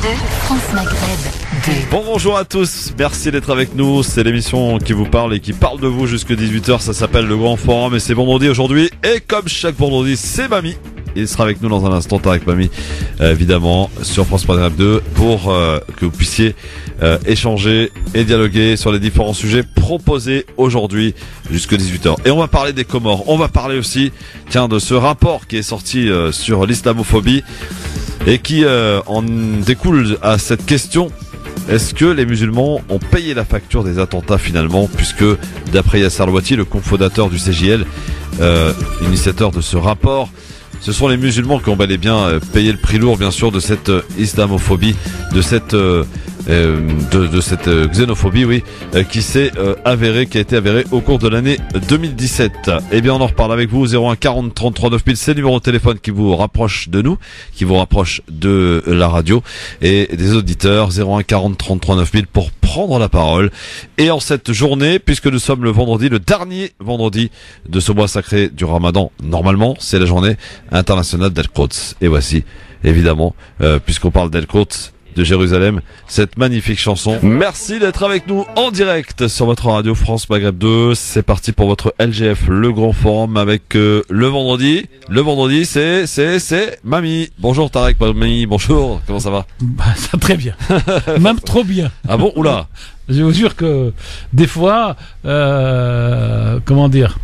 France Maghreb 2. Bonjour à tous, merci d'être avec nous. C'est l'émission qui vous parle et qui parle de vous jusque 18h. Ça s'appelle Le Grand Forum et c'est vendredi aujourd'hui. Et comme chaque vendredi, c'est Mamie. Il sera avec nous dans un instant avec Mamie, évidemment, sur France Maghreb 2 pour que vous puissiez échanger et dialoguer sur les différents sujets proposés aujourd'hui jusque 18h. Et on va parler des Comores. On va parler aussi, de ce rapport qui est sorti sur l'islamophobie et qui en découle à cette question. Est-ce que les musulmans ont payé la facture des attentats finalement, puisque d'après Yasser Louati, le cofondateur du CJL, initiateur de ce rapport, ce sont les musulmans qui ont bel et bien payé le prix lourd, bien sûr, de cette islamophobie, de cette xénophobie, oui, qui s'est avérée, qui a été avérée au cours de l'année 2017. Eh bien, on en reparle avec vous. 01 40 33 9000, c'est le numéro de téléphone qui vous rapproche de nous, qui vous rapproche de la radio et des auditeurs. 01 40 33 9000 pour prendre la parole. Et en cette journée, puisque nous sommes le vendredi, le dernier vendredi de ce mois sacré du Ramadan, normalement, c'est la journée internationale d'Al-Quds. Et voici, évidemment, puisqu'on parle d'Al-Quds, de Jérusalem, cette magnifique chanson. Merci d'être avec nous en direct sur votre radio France Maghreb 2. C'est parti pour votre LGF, le grand forum avec le vendredi. Le vendredi, c'est Mamie. Bonjour Tarek, Mamie, bonjour. Comment ça va? Ça très bien. Même trop bien. Ah bon? Oula. Je vous jure que des fois, comment dire?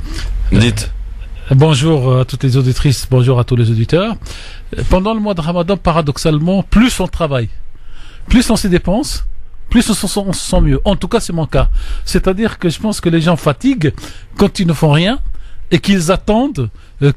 Dites. Bonjour à toutes les auditrices, bonjour à tous les auditeurs. Pendant le mois de Ramadan, paradoxalement, plus on travaille, plus on se dépense, plus on se sent mieux. En tout cas, c'est mon cas. C'est-à-dire que je pense que les gens fatiguent quand ils ne font rien et qu'ils attendent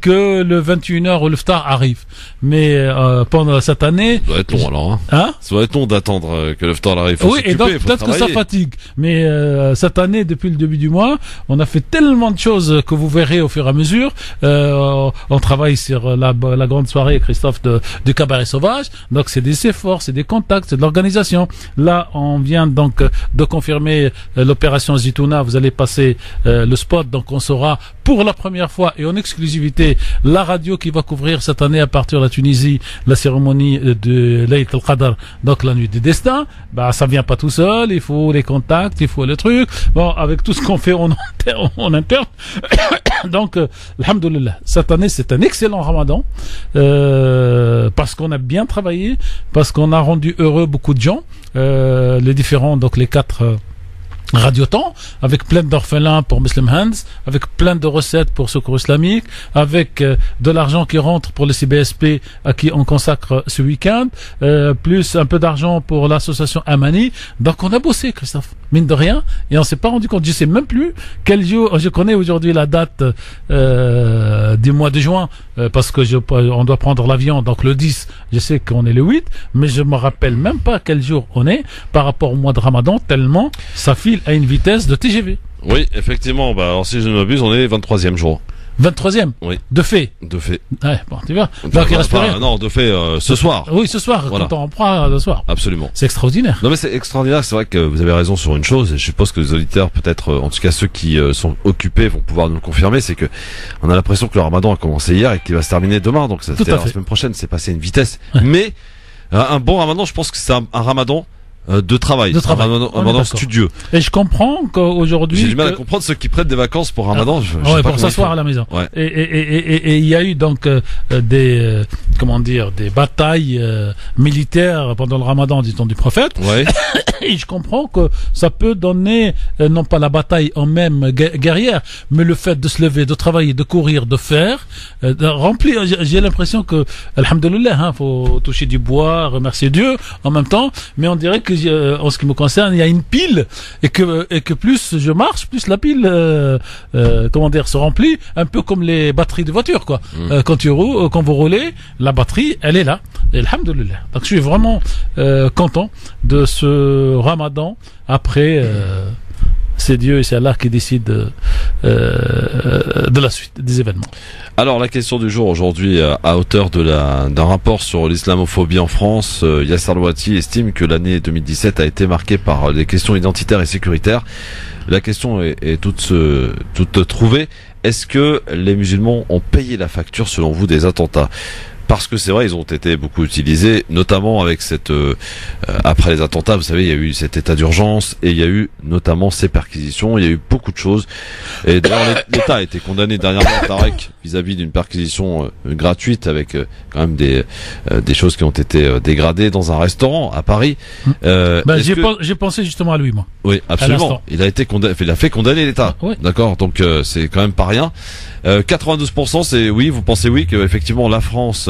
que le 21h ou le iftar arrive. Mais pendant cette année... Ça doit être long alors. Hein, ça doit être long d'attendre que le iftar arrive. Oui, et donc peut-être que ça fatigue. Mais cette année, depuis le début du mois, on a fait tellement de choses que vous verrez au fur et à mesure. On travaille sur la grande soirée, Christophe, du cabaret sauvage. Donc c'est des efforts, c'est des contacts, c'est de l'organisation. Là, on vient donc de confirmer l'opération Zitouna. Vous allez passer le spot. Donc on saura pour la première fois et en exclusivité la radio qui va couvrir cette année à partir de la Tunisie la cérémonie de Layt al-Qadr, donc la nuit des destins. Ça vient pas tout seul, il faut les contacts, il faut les trucs. Bon, avec tout ce qu'on fait en interne. Donc, alhamdoulilah, cette année c'est un excellent Ramadan parce qu'on a bien travaillé, parce qu'on a rendu heureux beaucoup de gens, les différents, donc les 4 Radioton, avec plein d'orphelins pour Muslim Hands, avec plein de recettes pour Secours Islamique, avec de l'argent qui rentre pour le CBSP à qui on consacre ce week-end, plus un peu d'argent pour l'association Amani. Donc on a bossé, Christophe, mine de rien, et on s'est pas rendu compte. Je sais même plus quel jour. Je connais aujourd'hui la date du mois de juin parce que on doit prendre l'avion. Donc le 10, je sais qu'on est le 8, mais je me rappelle même pas quel jour on est par rapport au mois de Ramadan, tellement ça file à une vitesse de TGV. Oui, effectivement. Alors si je ne m'abuse, on est 23e jour. 23e? Oui. De fait. Ouais, bon, tu vois. Donc il reste rien. Non, de fait, ce soir. Oui, ce soir, voilà. Quand on reprend le soir. Absolument. C'est extraordinaire. Non, mais c'est extraordinaire. C'est vrai que vous avez raison sur une chose, et je suppose que les auditeurs, peut-être, en tout cas ceux qui sont occupés, vont pouvoir nous le confirmer, c'est que on a l'impression que le Ramadan a commencé hier et qu'il va se terminer demain. Donc, ça, la semaine prochaine, c'est passé une vitesse. Ouais. Mais, un bon Ramadan, je pense que c'est un Ramadan de travail. Un Ramadan studieux. Et je comprends qu'aujourd'hui... J'ai du mal à comprendre ceux qui prennent des vacances pour Ramadan. Ouais, pour s'asseoir à la maison. Ouais. Et il y a eu donc des batailles militaires pendant le Ramadan du temps du prophète. Ouais. Et je comprends que ça peut donner, non pas la bataille en même guerrière, mais le fait de se lever, de travailler, de courir, de faire, de remplir. J'ai l'impression que, alhamdoulilah, faut toucher du bois, remercier Dieu en même temps, mais on dirait que en ce qui me concerne, il y a une pile et que plus je marche, plus la pile se remplit, un peu comme les batteries de voiture, quoi. Quand vous roulez, la batterie, elle est là. Et alhamdoulilah. Donc je suis vraiment content de ce Ramadan. Après, c'est Dieu et c'est Allah qui décide de la suite des événements. Alors la question du jour aujourd'hui, à hauteur d'un rapport sur l'islamophobie en France, Yasser Louati estime que l'année 2017 a été marquée par des questions identitaires et sécuritaires. La question est toute trouvée. Est-ce que les musulmans ont payé la facture selon vous des attentats ? parce que c'est vrai, ils ont été beaucoup utilisés, notamment avec cette après les attentats, vous savez, il y a eu cet état d'urgence et il y a eu notamment ces perquisitions, il y a eu beaucoup de choses. Et d'ailleurs, l'État a été condamné dernièrement, Tarek, vis-à-vis d'une perquisition gratuite avec quand même des choses qui ont été dégradées dans un restaurant à Paris. J'ai pensé justement à lui, moi. Oui, absolument. Il a fait condamner l'État. Oui. D'accord. Donc c'est quand même pas rien. 92%, c'est oui. Vous pensez oui que effectivement la France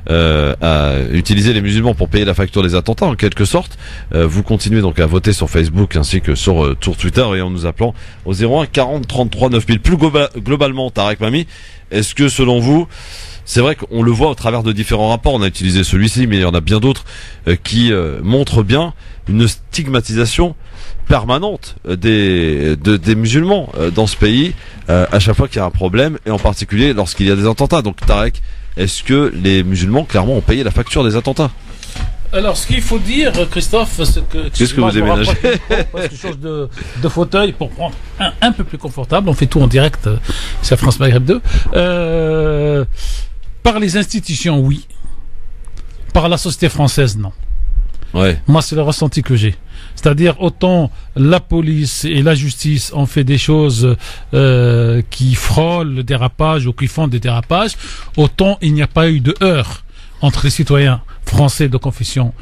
a utilisé les musulmans pour payer la facture des attentats en quelque sorte. Vous continuez donc à voter sur Facebook ainsi que sur Twitter et en nous appelant au 01 40 33 9000. Plus globalement, Tarek Mami, est-ce que selon vous, c'est vrai qu'on le voit au travers de différents rapports, on a utilisé celui-ci, mais il y en a bien d'autres qui montrent bien une stigmatisation permanente des musulmans dans ce pays à chaque fois qu'il y a un problème et en particulier lorsqu'il y a des attentats. Donc Tarek, est-ce que les musulmans clairement ont payé la facture des attentats? Alors, ce qu'il faut dire, Christophe, c'est que... Qu'est-ce que vous déménagez? Parce que je change de fauteuil pour prendre un peu plus confortable. On fait tout en direct, c'est France Maghreb 2. Par les institutions, oui. Par la société française, non. Ouais. Moi, c'est le ressenti que j'ai. C'est-à-dire, autant la police et la justice ont fait des choses qui frôlent le dérapage ou qui font des dérapages, autant il n'y a pas eu de heurts entre les citoyens français de confession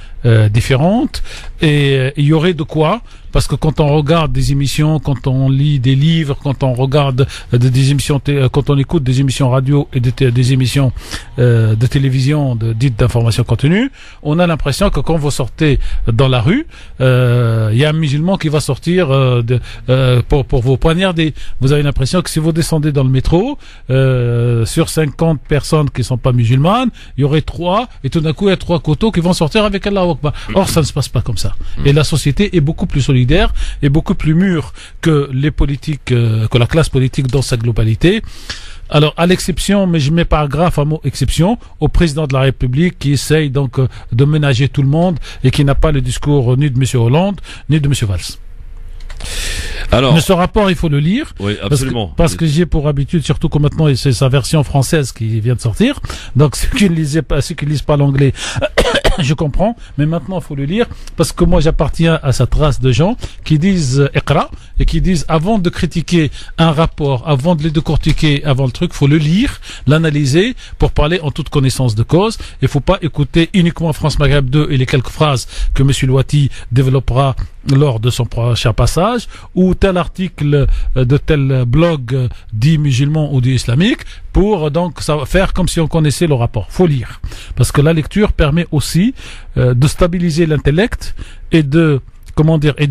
différentes, et il y aurait de quoi, parce que quand on regarde des émissions, quand on lit des livres, quand on regarde des émissions, quand on écoute des émissions radio et des émissions de télévision dites d'information continue, on a l'impression que quand vous sortez dans la rue, il y a un musulman qui va sortir pour vous poignarder. Vous avez l'impression que si vous descendez dans le métro, sur 50 personnes qui sont pas musulmanes, il y aurait 3, et tout d'un coup il y a 3 couteaux qui vont sortir avec Allah Akbar. Or, ça ne se passe pas comme ça. Et la société est beaucoup plus solidaire et beaucoup plus mûre que les politiques, que la classe politique dans sa globalité. Alors, à l'exception, mais je mets paragraphe à mot exception, au président de la République qui essaye donc de ménager tout le monde et qui n'a pas le discours ni de M. Hollande, ni de M. Valls. Alors, mais ce rapport, il faut le lire. Oui, absolument. Parce que j'ai pour habitude, surtout que maintenant c'est sa version française qui vient de sortir. Donc ceux qui ne lisent pas l'anglais, je comprends. Mais maintenant, il faut le lire parce que moi, j'appartiens à cette race de gens qui disent Iqra et qui disent avant de critiquer un rapport, avant de le décortiquer, avant le truc, faut le lire, l'analyser pour parler en toute connaissance de cause. Il faut pas écouter uniquement France Maghreb 2 et les quelques phrases que Monsieur Louati développera lors de son prochain passage, ou tel article de tel blog dit musulman ou dit islamique, pour donc faire comme si on connaissait le rapport. Faut lire. Parce que la lecture permet aussi de stabiliser l'intellect et de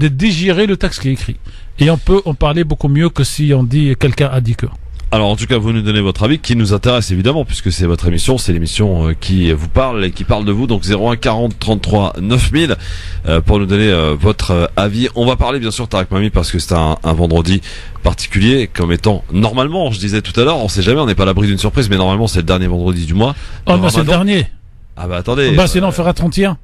digérer le texte qui est écrit. Et on peut en parler beaucoup mieux que si on dit quelqu'un a dit que. Alors en tout cas, vous nous donnez votre avis qui nous intéresse évidemment puisque c'est votre émission, c'est l'émission qui vous parle et qui parle de vous. Donc 01 40 33 9000 pour nous donner votre avis. On va parler bien sûr Tarek Mami parce que c'est un vendredi particulier comme étant normalement, je disais tout à l'heure, on sait jamais, on n'est pas à l'abri d'une surprise, mais normalement c'est le dernier vendredi du mois. Oh bah c'est le dernier. Ah bah attendez. Bah sinon on fera 31.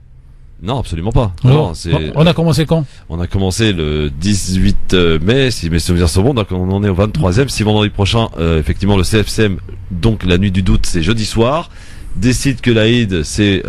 Non, absolument pas. Non, on a commencé quand? On a commencé le 18 mai, si mes souvenirs sont bons, donc on en est au 23e. Si vendredi prochain, effectivement, le CFCM, donc la nuit du doute, c'est jeudi soir, décide que l'Aïd, c'est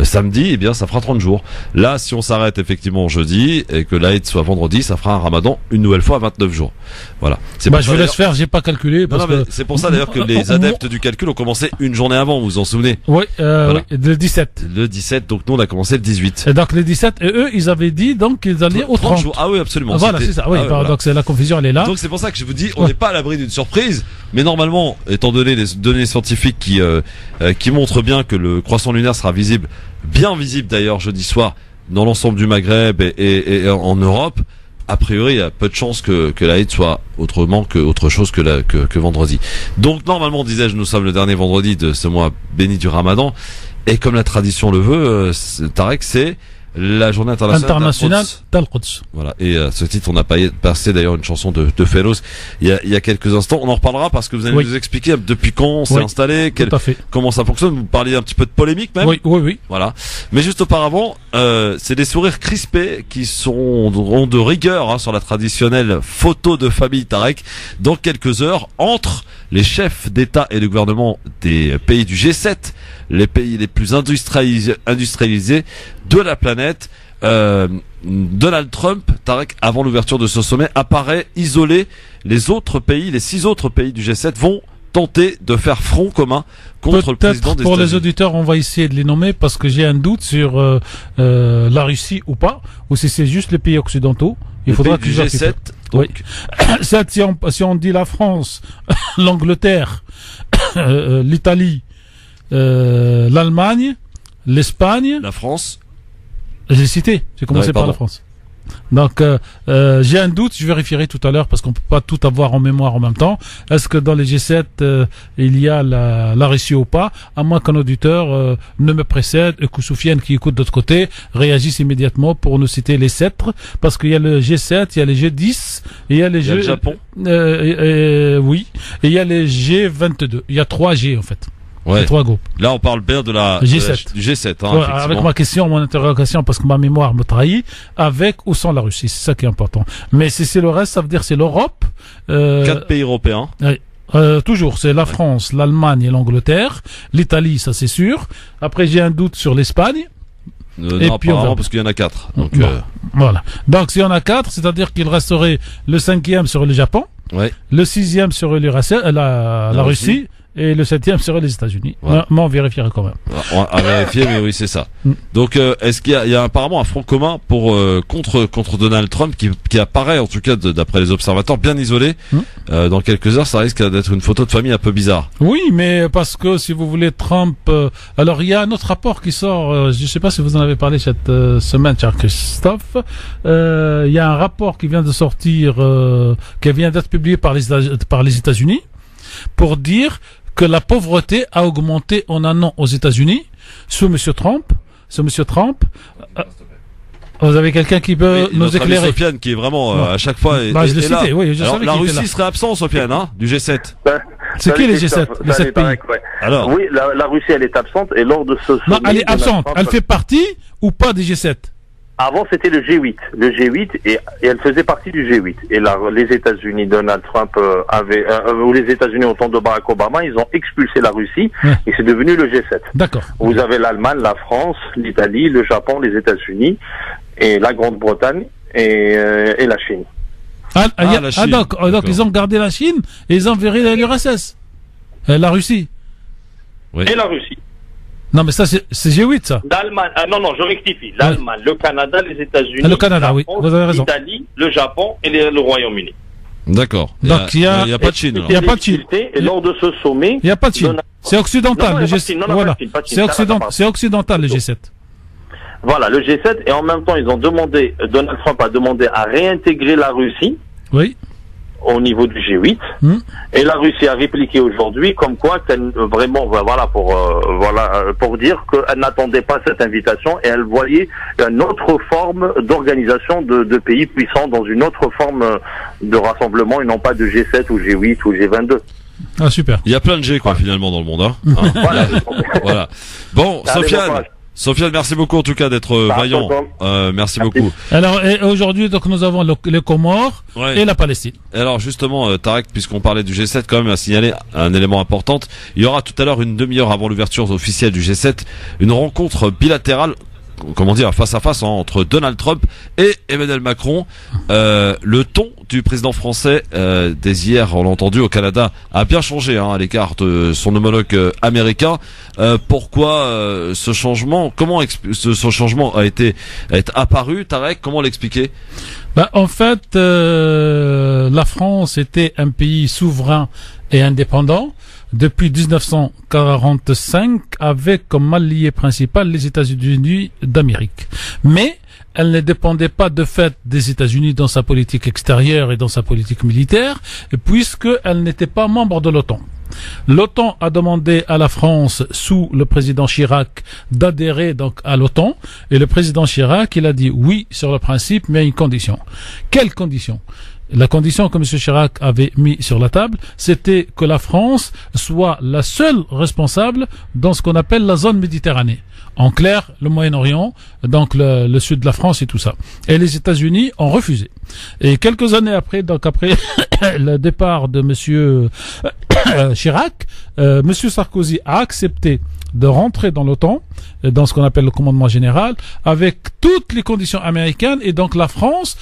samedi, eh bien ça fera 30 jours. Là, si on s'arrête effectivement jeudi et que l'Aïd soit vendredi, ça fera un ramadan une nouvelle fois à 29 jours. Voilà. Bah, je vais laisser faire, j'ai pas calculé. Parce que... C'est pour ça d'ailleurs que les adeptes du calcul ont commencé une journée avant, vous vous en souvenez? Oui, voilà. Oui, le 17. Le 17, donc nous on a commencé le 18. Et donc le 17, et eux, ils avaient dit donc qu'ils allaient au 30 jours. Ah oui, absolument. Voilà, c'est ça. Oui, voilà. Donc c'est la confusion, elle est là. Donc c'est pour ça que je vous dis, on n'est pas à l'abri d'une surprise, mais normalement, étant donné les données scientifiques qui montrent bien que le croissant lunaire sera visible, bien visible d'ailleurs jeudi soir dans l'ensemble du Maghreb et en Europe, a priori il y a peu de chances que l'Aïd soit autre chose que vendredi. Donc normalement, disais-je, nous sommes le dernier vendredi de ce mois béni du Ramadan, et comme la tradition le veut, Tarek, c'est la journée internationale d'Al-Quds. Voilà. Et ce titre, on a passé d'ailleurs une chanson de Féroz il y a quelques instants. On en reparlera parce que vous allez nous expliquer depuis quand c'est installé, comment ça fonctionne. Vous parliez un petit peu de polémique même. Oui. Voilà. Mais juste auparavant, c'est des sourires crispés qui seront de rigueur sur la traditionnelle photo de famille Tarek dans quelques heures entre les chefs d'État et de gouvernement des pays du G7, les pays les plus industrialisés de la planète. Donald Trump, Tarek, avant l'ouverture de ce sommet, apparaît isolé. Les 6 autres pays du G7 vont tenter de faire front commun contre le président des États-Unis. Pour les auditeurs, on va essayer de les nommer parce que j'ai un doute sur la Russie ou pas, ou si c'est juste les pays occidentaux. Il faudra que du G7. Oui. Si on dit la France, l'Angleterre, l'Italie, l'Allemagne, l'Espagne, la France. J'ai cité. J'ai commencé par la France. Donc j'ai un doute, je vérifierai tout à l'heure parce qu'on peut pas tout avoir en mémoire en même temps. Est-ce que dans les G7 il y a la Russie ou pas? À moins qu'un auditeur ne me précède et que Soufiane qui écoute de l'autre côté réagisse immédiatement pour nous citer les 7, parce qu'il y a le G7, il y a les G10, et il y a les le Japon. Oui, et il y a les G22. Il y a 3 G en fait. Ouais. 3 groupes. Là, on parle bien du G7. Hein, avec mon interrogation, parce que ma mémoire me trahit, avec ou sans la Russie, c'est ça qui est important. Mais si c'est le reste, ça veut dire c'est l'Europe. 4 pays européens. Toujours, c'est la France, l'Allemagne et l'Angleterre. L'Italie, ça c'est sûr. Après, j'ai un doute sur l'Espagne. Et non, puis apparemment, parce qu'il y en a 4. Donc, voilà. Donc, s'il y en a 4, c'est-à-dire qu'il resterait le 5e sur le Japon, le 6e sur la Russie, et le 7e serait les États-Unis. Ouais. Mais on vérifiera quand même. On va vérifier, mais oui, c'est ça. Donc, est-ce qu'il y a apparemment un front commun pour contre Donald Trump qui apparaît, en tout cas d'après les observateurs, bien isolé. Dans quelques heures, ça risque d'être une photo de famille un peu bizarre. Oui, mais parce que si vous voulez Trump, alors il y a un autre rapport qui sort. Je ne sais pas si vous en avez parlé cette semaine, cher Christophe. Il y a un rapport qui vient de sortir, qui vient d'être publié par les États-Unis, pour dire que la pauvreté a augmenté en un an aux États-Unis sous Monsieur Trump. Vous avez quelqu'un qui peut nous éclairer? Sofiane, qui est vraiment à chaque fois. Je l'ai cité. Oui, je savais la qu'il était Russie là. serait absent, Sofiane, du G7. C'est qui les G7? Les 7 pays. Alors, oui, la Russie, elle est absente, et lors de ce sommet. Non, elle est absente. Elle fait partie ou pas des G7? Avant, c'était le G8. Le G8, et elle faisait partie du G8. Et là, les États-Unis, Donald Trump ou les États-Unis au temps de Barack Obama, ils ont expulsé la Russie, et c'est devenu le G7. D'accord. Vous avez l'Allemagne, la France, l'Italie, le Japon, les États-Unis, et la Grande-Bretagne, et la Chine. La Chine. Donc ils ont gardé la Chine, et ils ont viré l'URSS. La Russie. Oui. Et la Russie. Non, mais ça, c'est G8, ça. L'Allemagne, non, je rectifie. L'Allemagne, le Canada, les États-Unis, le Canada, oui, vous avez raison. L'Italie, le Japon et le Royaume-Uni. D'accord. Donc, il y a pas de Chine. Il n'y a pas de Chine. Et lors de ce sommet. Il n'y a pas de Chine. C'est occidental, le G7. Voilà. C'est occidental, le G7. Voilà, le G7. Et en même temps, Donald Trump a demandé à réintégrer la Russie. Oui. Au niveau du G8, et la Russie a répliqué aujourd'hui comme quoi qu'elle vraiment pour dire qu'elle n'attendait pas cette invitation et elle voyait une autre forme d'organisation de pays puissants dans une autre forme de rassemblement et non pas de G7 ou G8 ou G22. Ah, super. Il y a plein de G finalement dans le monde. Voilà. Bon, Sofiane, merci beaucoup en tout cas d'être vaillant. Merci beaucoup. Alors aujourd'hui donc nous avons les Comores et la Palestine. Alors justement Tarek, puisqu'on parlait du G7, quand même à signaler un élément important. Il y aura tout à l'heure, une demi-heure avant l'ouverture officielle du G7, une rencontre bilatérale, comment dire, face à face entre Donald Trump et Emmanuel Macron. Le ton du président français dès hier, on l'a entendu, au Canada a bien changé à l'écart de son homologue américain. Pourquoi ce changement? Comment ce changement est apparu, Tarek? Comment l'expliquer? En fait, la France était un pays souverain et indépendant depuis 1945, avec comme allié principal les États-Unis d'Amérique. Mais elle ne dépendait pas de fait des États-Unis dans sa politique extérieure et dans sa politique militaire, puisqu'elle n'était pas membre de l'OTAN. L'OTAN a demandé à la France, sous le président Chirac, d'adhérer donc à l'OTAN. Et le président Chirac, il a dit oui sur le principe, mais à une condition. Quelle condition? La condition que M. Chirac avait mis sur la table, c'était que la France soit la seule responsable dans ce qu'on appelle la zone Méditerranée. En clair, le Moyen-Orient, donc le sud de la France et tout ça. Et les États-Unis ont refusé. Et quelques années après, donc après le départ de M. Chirac, M. Sarkozy a accepté de rentrer dans l'OTAN, dans ce qu'on appelle le commandement général, avec toutes les conditions américaines, et donc la France,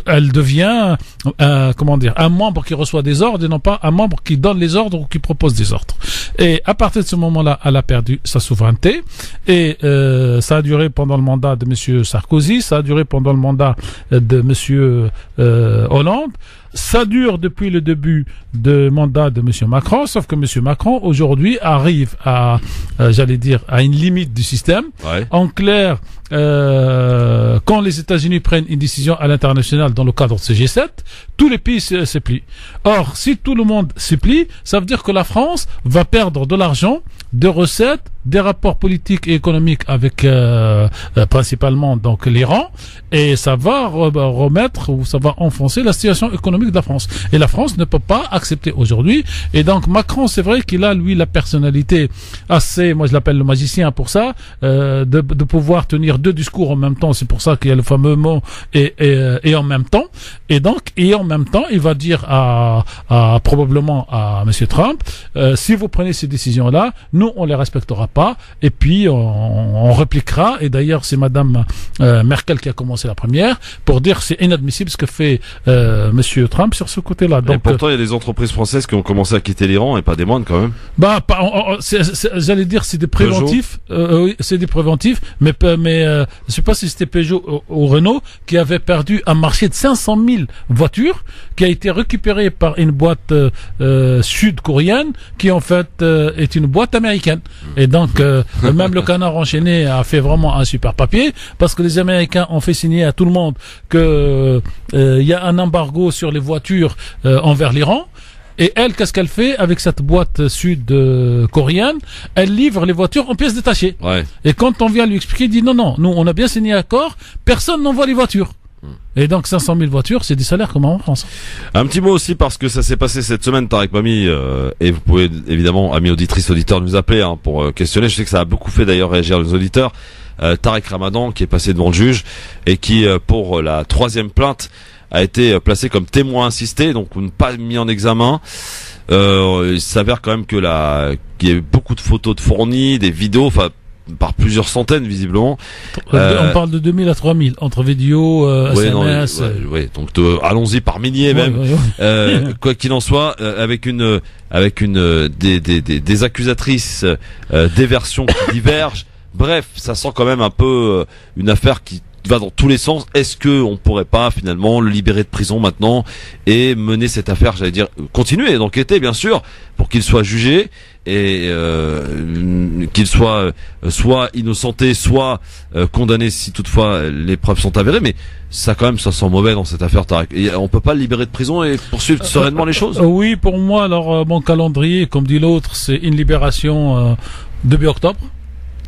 elle devient, un membre qui reçoit des ordres et non pas un membre qui donne les ordres ou qui propose des ordres. Et à partir de ce moment-là, elle a perdu sa souveraineté, et ça a duré pendant le mandat de M. Sarkozy, ça a duré pendant le mandat de M. Hollande. Ça dure depuis le début du mandat de M. Macron, sauf que M. Macron, aujourd'hui, arrive à, à une limite du système. Ouais. En clair, quand les États-Unis prennent une décision à l'international dans le cadre de ce G7, tous les pays se plient. Or, si tout le monde se plie, ça veut dire que la France va perdre de l'argent, des recettes, des rapports politiques et économiques avec principalement donc l'Iran, et ça va remettre ou ça va enfoncer la situation économique de la France. Et la France ne peut pas accepter aujourd'hui. Et donc Macron, c'est vrai qu'il a lui la personnalité assez, moi je l'appelle le magicien pour ça, de pouvoir tenir deux discours en même temps. C'est pour ça qu'il y a le fameux mot et en même temps. Et donc et en même temps, il va dire probablement à Monsieur Trump, si vous prenez ces décisions-là, nous on les respectera pas, et puis on répliquera. Et d'ailleurs c'est Madame Merkel qui a commencé la première pour dire c'est inadmissible ce que fait Monsieur Trump sur ce côté-là. Donc, et pourtant il y a des entreprises françaises qui ont commencé à quitter l'Iran, et pas des moindres quand même. J'allais dire c'est des préventifs, oui, c'est des préventifs, mais je sais pas si c'était Peugeot ou Renault qui avait perdu un marché de 500 000 voitures qui a été récupéré par une boîte sud-coréenne qui en fait est une boîte américaine. Et donc même le Canard enchaîné a fait vraiment un super papier, parce que les Américains ont fait signer à tout le monde que il y a un embargo sur les voitures envers l'Iran. Et elle, qu'est-ce qu'elle fait avec cette boîte sud-coréenne? Elle livre les voitures en pièces détachées. Ouais. Et quand on vient lui expliquer, il dit non, nous on a bien signé accord, personne n'envoie les voitures. Et donc 500 000 voitures, c'est des salaires comme en France. Un petit mot aussi, parce que ça s'est passé cette semaine, Tarek Mami, et vous pouvez évidemment, amis auditrices, auditeurs, nous appeler pour questionner. Je sais que ça a beaucoup fait d'ailleurs réagir les auditeurs. Tarek Ramadan qui est passé devant le juge et qui, pour la 3e plainte, a été placé comme témoin assisté, donc pas mis en examen. Il s'avère quand même qu'il y a eu beaucoup de photos de fournis, des vidéos, enfin par plusieurs centaines visiblement. On parle de 2000 à 3000 entre vidéos, SMS. Donc allons-y par milliers même. Quoi qu'il en soit, avec des accusatrices, des versions qui divergent. Bref, ça sent quand même un peu une affaire qui va dans tous les sens. Est-ce que on pourrait pas finalement le libérer de prison maintenant et mener cette affaire, j'allais dire, continuer d'enquêter bien sûr pour qu'il soit jugé et qu'il soit soit innocenté, soit condamné si toutefois les preuves sont avérées. Mais ça quand même, ça sent mauvais dans cette affaire, Tarek. Et on peut pas le libérer de prison et poursuivre sereinement les choses. Oui, pour moi, alors mon calendrier, comme dit l'autre, c'est une libération début octobre.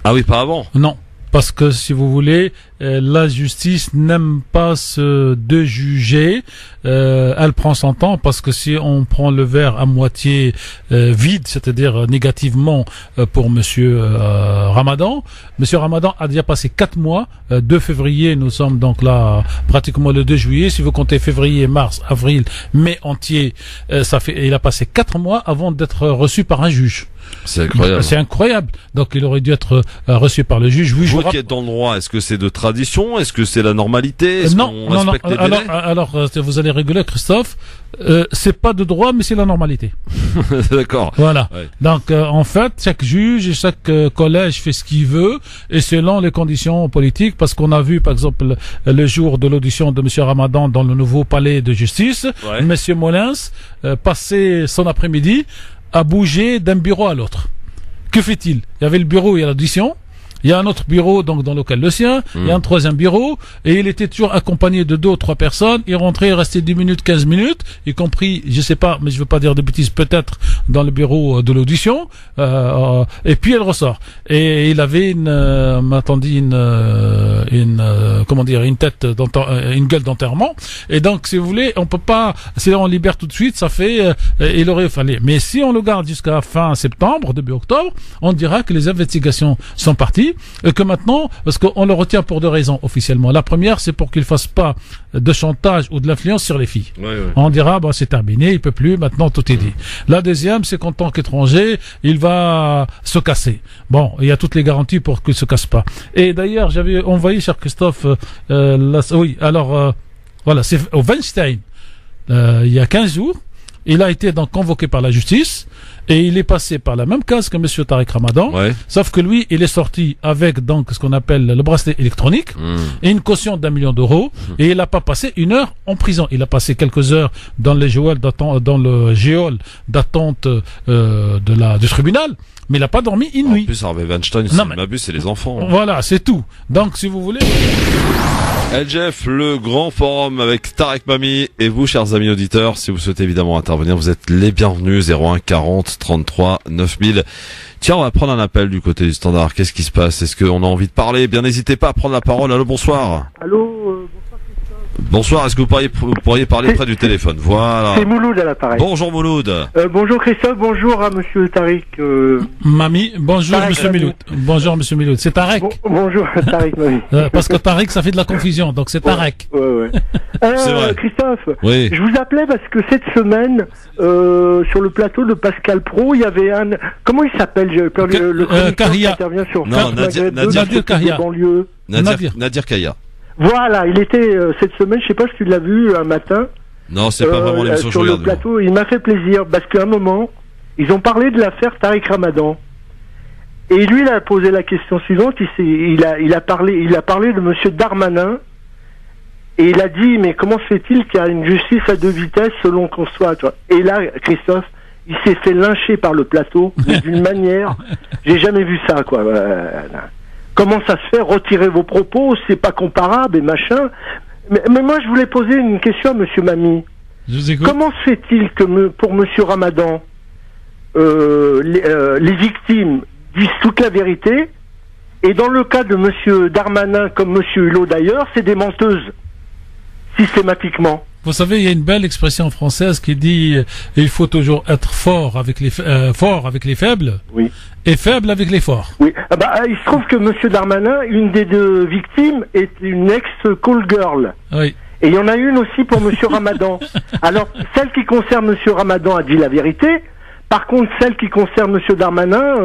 Ah oui, pas avant. Non. Parce que, si vous voulez, la justice n'aime pas se déjuger. Elle prend son temps, parce que si on prend le verre à moitié vide, c'est-à-dire négativement pour Monsieur Ramadan, Monsieur Ramadan a déjà passé 4 mois. 2 février, nous sommes donc là pratiquement le 2 juillet. Si vous comptez février, mars, avril, mai entier, il a passé 4 mois avant d'être reçu par un juge. C'est incroyable. C'est incroyable. Donc il aurait dû être reçu par le juge. Oui, vous qui êtes dans le droit, est-ce que c'est de tradition? Est-ce que c'est la normalité? Non. Alors, vous allez rigoler, Christophe. C'est pas de droit, mais c'est la normalité. D'accord. Voilà. Ouais. Donc en fait, chaque juge et chaque collège fait ce qu'il veut, et selon les conditions politiques. Parce qu'on a vu, par exemple, le jour de l'audition de Monsieur Ramadan dans le nouveau palais de justice, Monsieur Molins passait son après-midi à bouger d'un bureau à l'autre. Que fait-il? Il y avait le bureau et l'audition, Il y a un autre bureau donc dans lequel le sien, il y a un troisième bureau, et il était toujours accompagné de 2 ou 3 personnes. Il rentrait, il restait 10 minutes, 15 minutes, y compris, je sais pas, mais je veux pas dire de bêtises, peut-être dans le bureau de l'audition, et puis elle ressort. Et il avait une tête une gueule d'enterrement. Et donc, si vous voulez, on peut pas, si on libère tout de suite, ça fait, il aurait fallu. Mais si on le garde jusqu'à fin septembre, début octobre, on dira que les investigations sont parties, et que maintenant, parce qu'on le retient pour 2 raisons officiellement. La première, c'est pour qu'il fasse pas de chantage ou de l'influence sur les filles. On dira, c'est terminé, il peut plus, maintenant tout est dit. La deuxième, c'est qu'en tant qu'étranger, il va se casser. Bon, il y a toutes les garanties pour qu'il se casse pas. Et d'ailleurs, j'avais envoyé, cher Christophe, voilà, c'est au Weinstein, il y a 15 jours, il a été donc convoqué par la justice, et il est passé par la même case que monsieur Tariq Ramadan, sauf que lui, il est sorti avec donc ce qu'on appelle le bracelet électronique et une caution d'1 million d'euros, et il n'a pas passé 1 heure en prison. Il a passé quelques heures dans le géol d'attente du tribunal, mais il n'a pas dormi une nuit. En plus, Harvey Weinstein, si je m'abuse, c'est les enfants. Voilà, c'est tout. Donc, si vous voulez... LGF, le grand forum avec Tarek Mami, et vous, chers amis auditeurs, si vous souhaitez évidemment intervenir, vous êtes les bienvenus, 01 40 33 9000. Tiens, on va prendre un appel du côté du standard. Qu'est-ce qui se passe? Est-ce qu'on a envie de parler? Bien, n'hésitez pas à prendre la parole. Allô, bonsoir. Allô, bonsoir, est-ce que vous pourriez parler près du téléphone? Voilà. C'est Mouloud à l'appareil. Bonjour Mouloud. Bonjour Christophe, bonjour à monsieur Tariq. Mami, bonjour Tariq, monsieur Mouloud. Bonjour monsieur Mouloud, c'est Tarek. Bonjour Tariq Mami. Parce que Tariq, ça fait de la confusion, donc c'est Tarek. Ouais. C'est vrai. Christophe, oui. Je vous appelais parce que cette semaine, sur le plateau de Pascal Pro, il y avait un... Comment il s'appelle? J'ai perdu le chroniqueur qui intervient sur Nadir Kahia. Nadir Kahia. Voilà, il était cette semaine, je sais pas si tu l'as vu un matin. Non, c'est pas vraiment l'émission que je regarde. Sur le plateau, il m'a fait plaisir parce qu'à un moment, ils ont parlé de l'affaire Tariq Ramadan. Et lui, il a posé la question suivante. Il a parlé de monsieur Darmanin. Et il a dit, mais comment se fait-il qu'il y a une justice à 2 vitesses selon qu'on soit, toi? Et là, Christophe, il s'est fait lyncher par le plateau, mais d'une manière, j'ai jamais vu ça, quoi. Comment ça se fait? Retirer vos propos, c'est pas comparable et machin. Mais moi, je voulais poser une question à monsieur Mami. Je vous écoute. Comment se fait-il que pour monsieur Ramadan, les victimes disent toute la vérité, et dans le cas de monsieur Darmanin, comme monsieur Hulot d'ailleurs, c'est des menteuses, systématiquement? Vous savez, il y a une belle expression française qui dit il faut toujours être fort avec les faibles, oui, et faible avec les forts. Oui. Il se trouve que monsieur Darmanin, une des 2 victimes est une ex-call girl. Oui. Et il y en a une aussi pour monsieur Ramadan. Alors, celle qui concerne monsieur Ramadan a dit la vérité. Par contre, celle qui concerne monsieur Darmanin,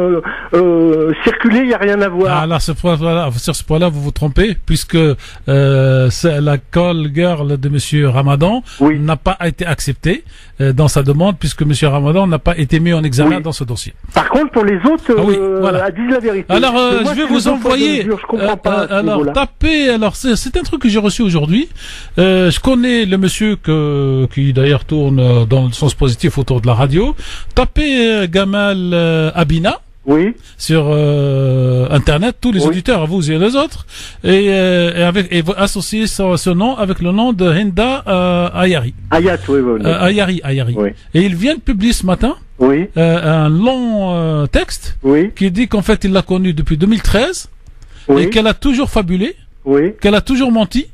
circuler, il n'y a rien à voir. Ah là, sur ce point-là, vous vous trompez, puisque la call girl de monsieur Ramadan n'a pas été acceptée dans sa demande, puisque monsieur Ramadan n'a pas été mis en examen dans ce dossier. Par contre, pour les autres, elle dit la vérité. Alors, je vais vous envoyer. Je comprends pas. Alors, tapez. Alors, c'est un truc que j'ai reçu aujourd'hui. Je connais le monsieur qui d'ailleurs tourne dans le sens positif autour de la radio. Tapez Gamal Abina sur Internet, tous les auditeurs, à vous et les autres, et associer ce nom avec le nom de Hinda Ayari. Ayari. Et il vient de publier ce matin un long texte qui dit qu'en fait il l'a connue depuis 2013 et qu'elle a toujours fabulé, qu'elle a toujours menti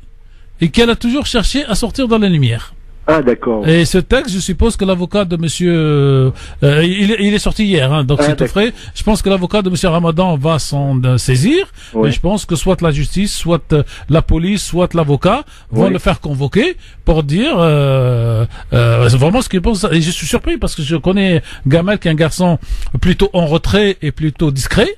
et qu'elle a toujours cherché à sortir dans la lumière. Ah, d'accord. Et ce texte, je suppose que l'avocat de monsieur, il est sorti hier, donc c'est tout frais. Je pense que l'avocat de monsieur Ramadan va s'en saisir. Mais je pense que soit la justice, soit la police, soit l'avocat vont le faire convoquer pour dire vraiment ce qu'il pense. Et je suis surpris parce que je connais Gamal qui est un garçon plutôt en retrait et plutôt discret.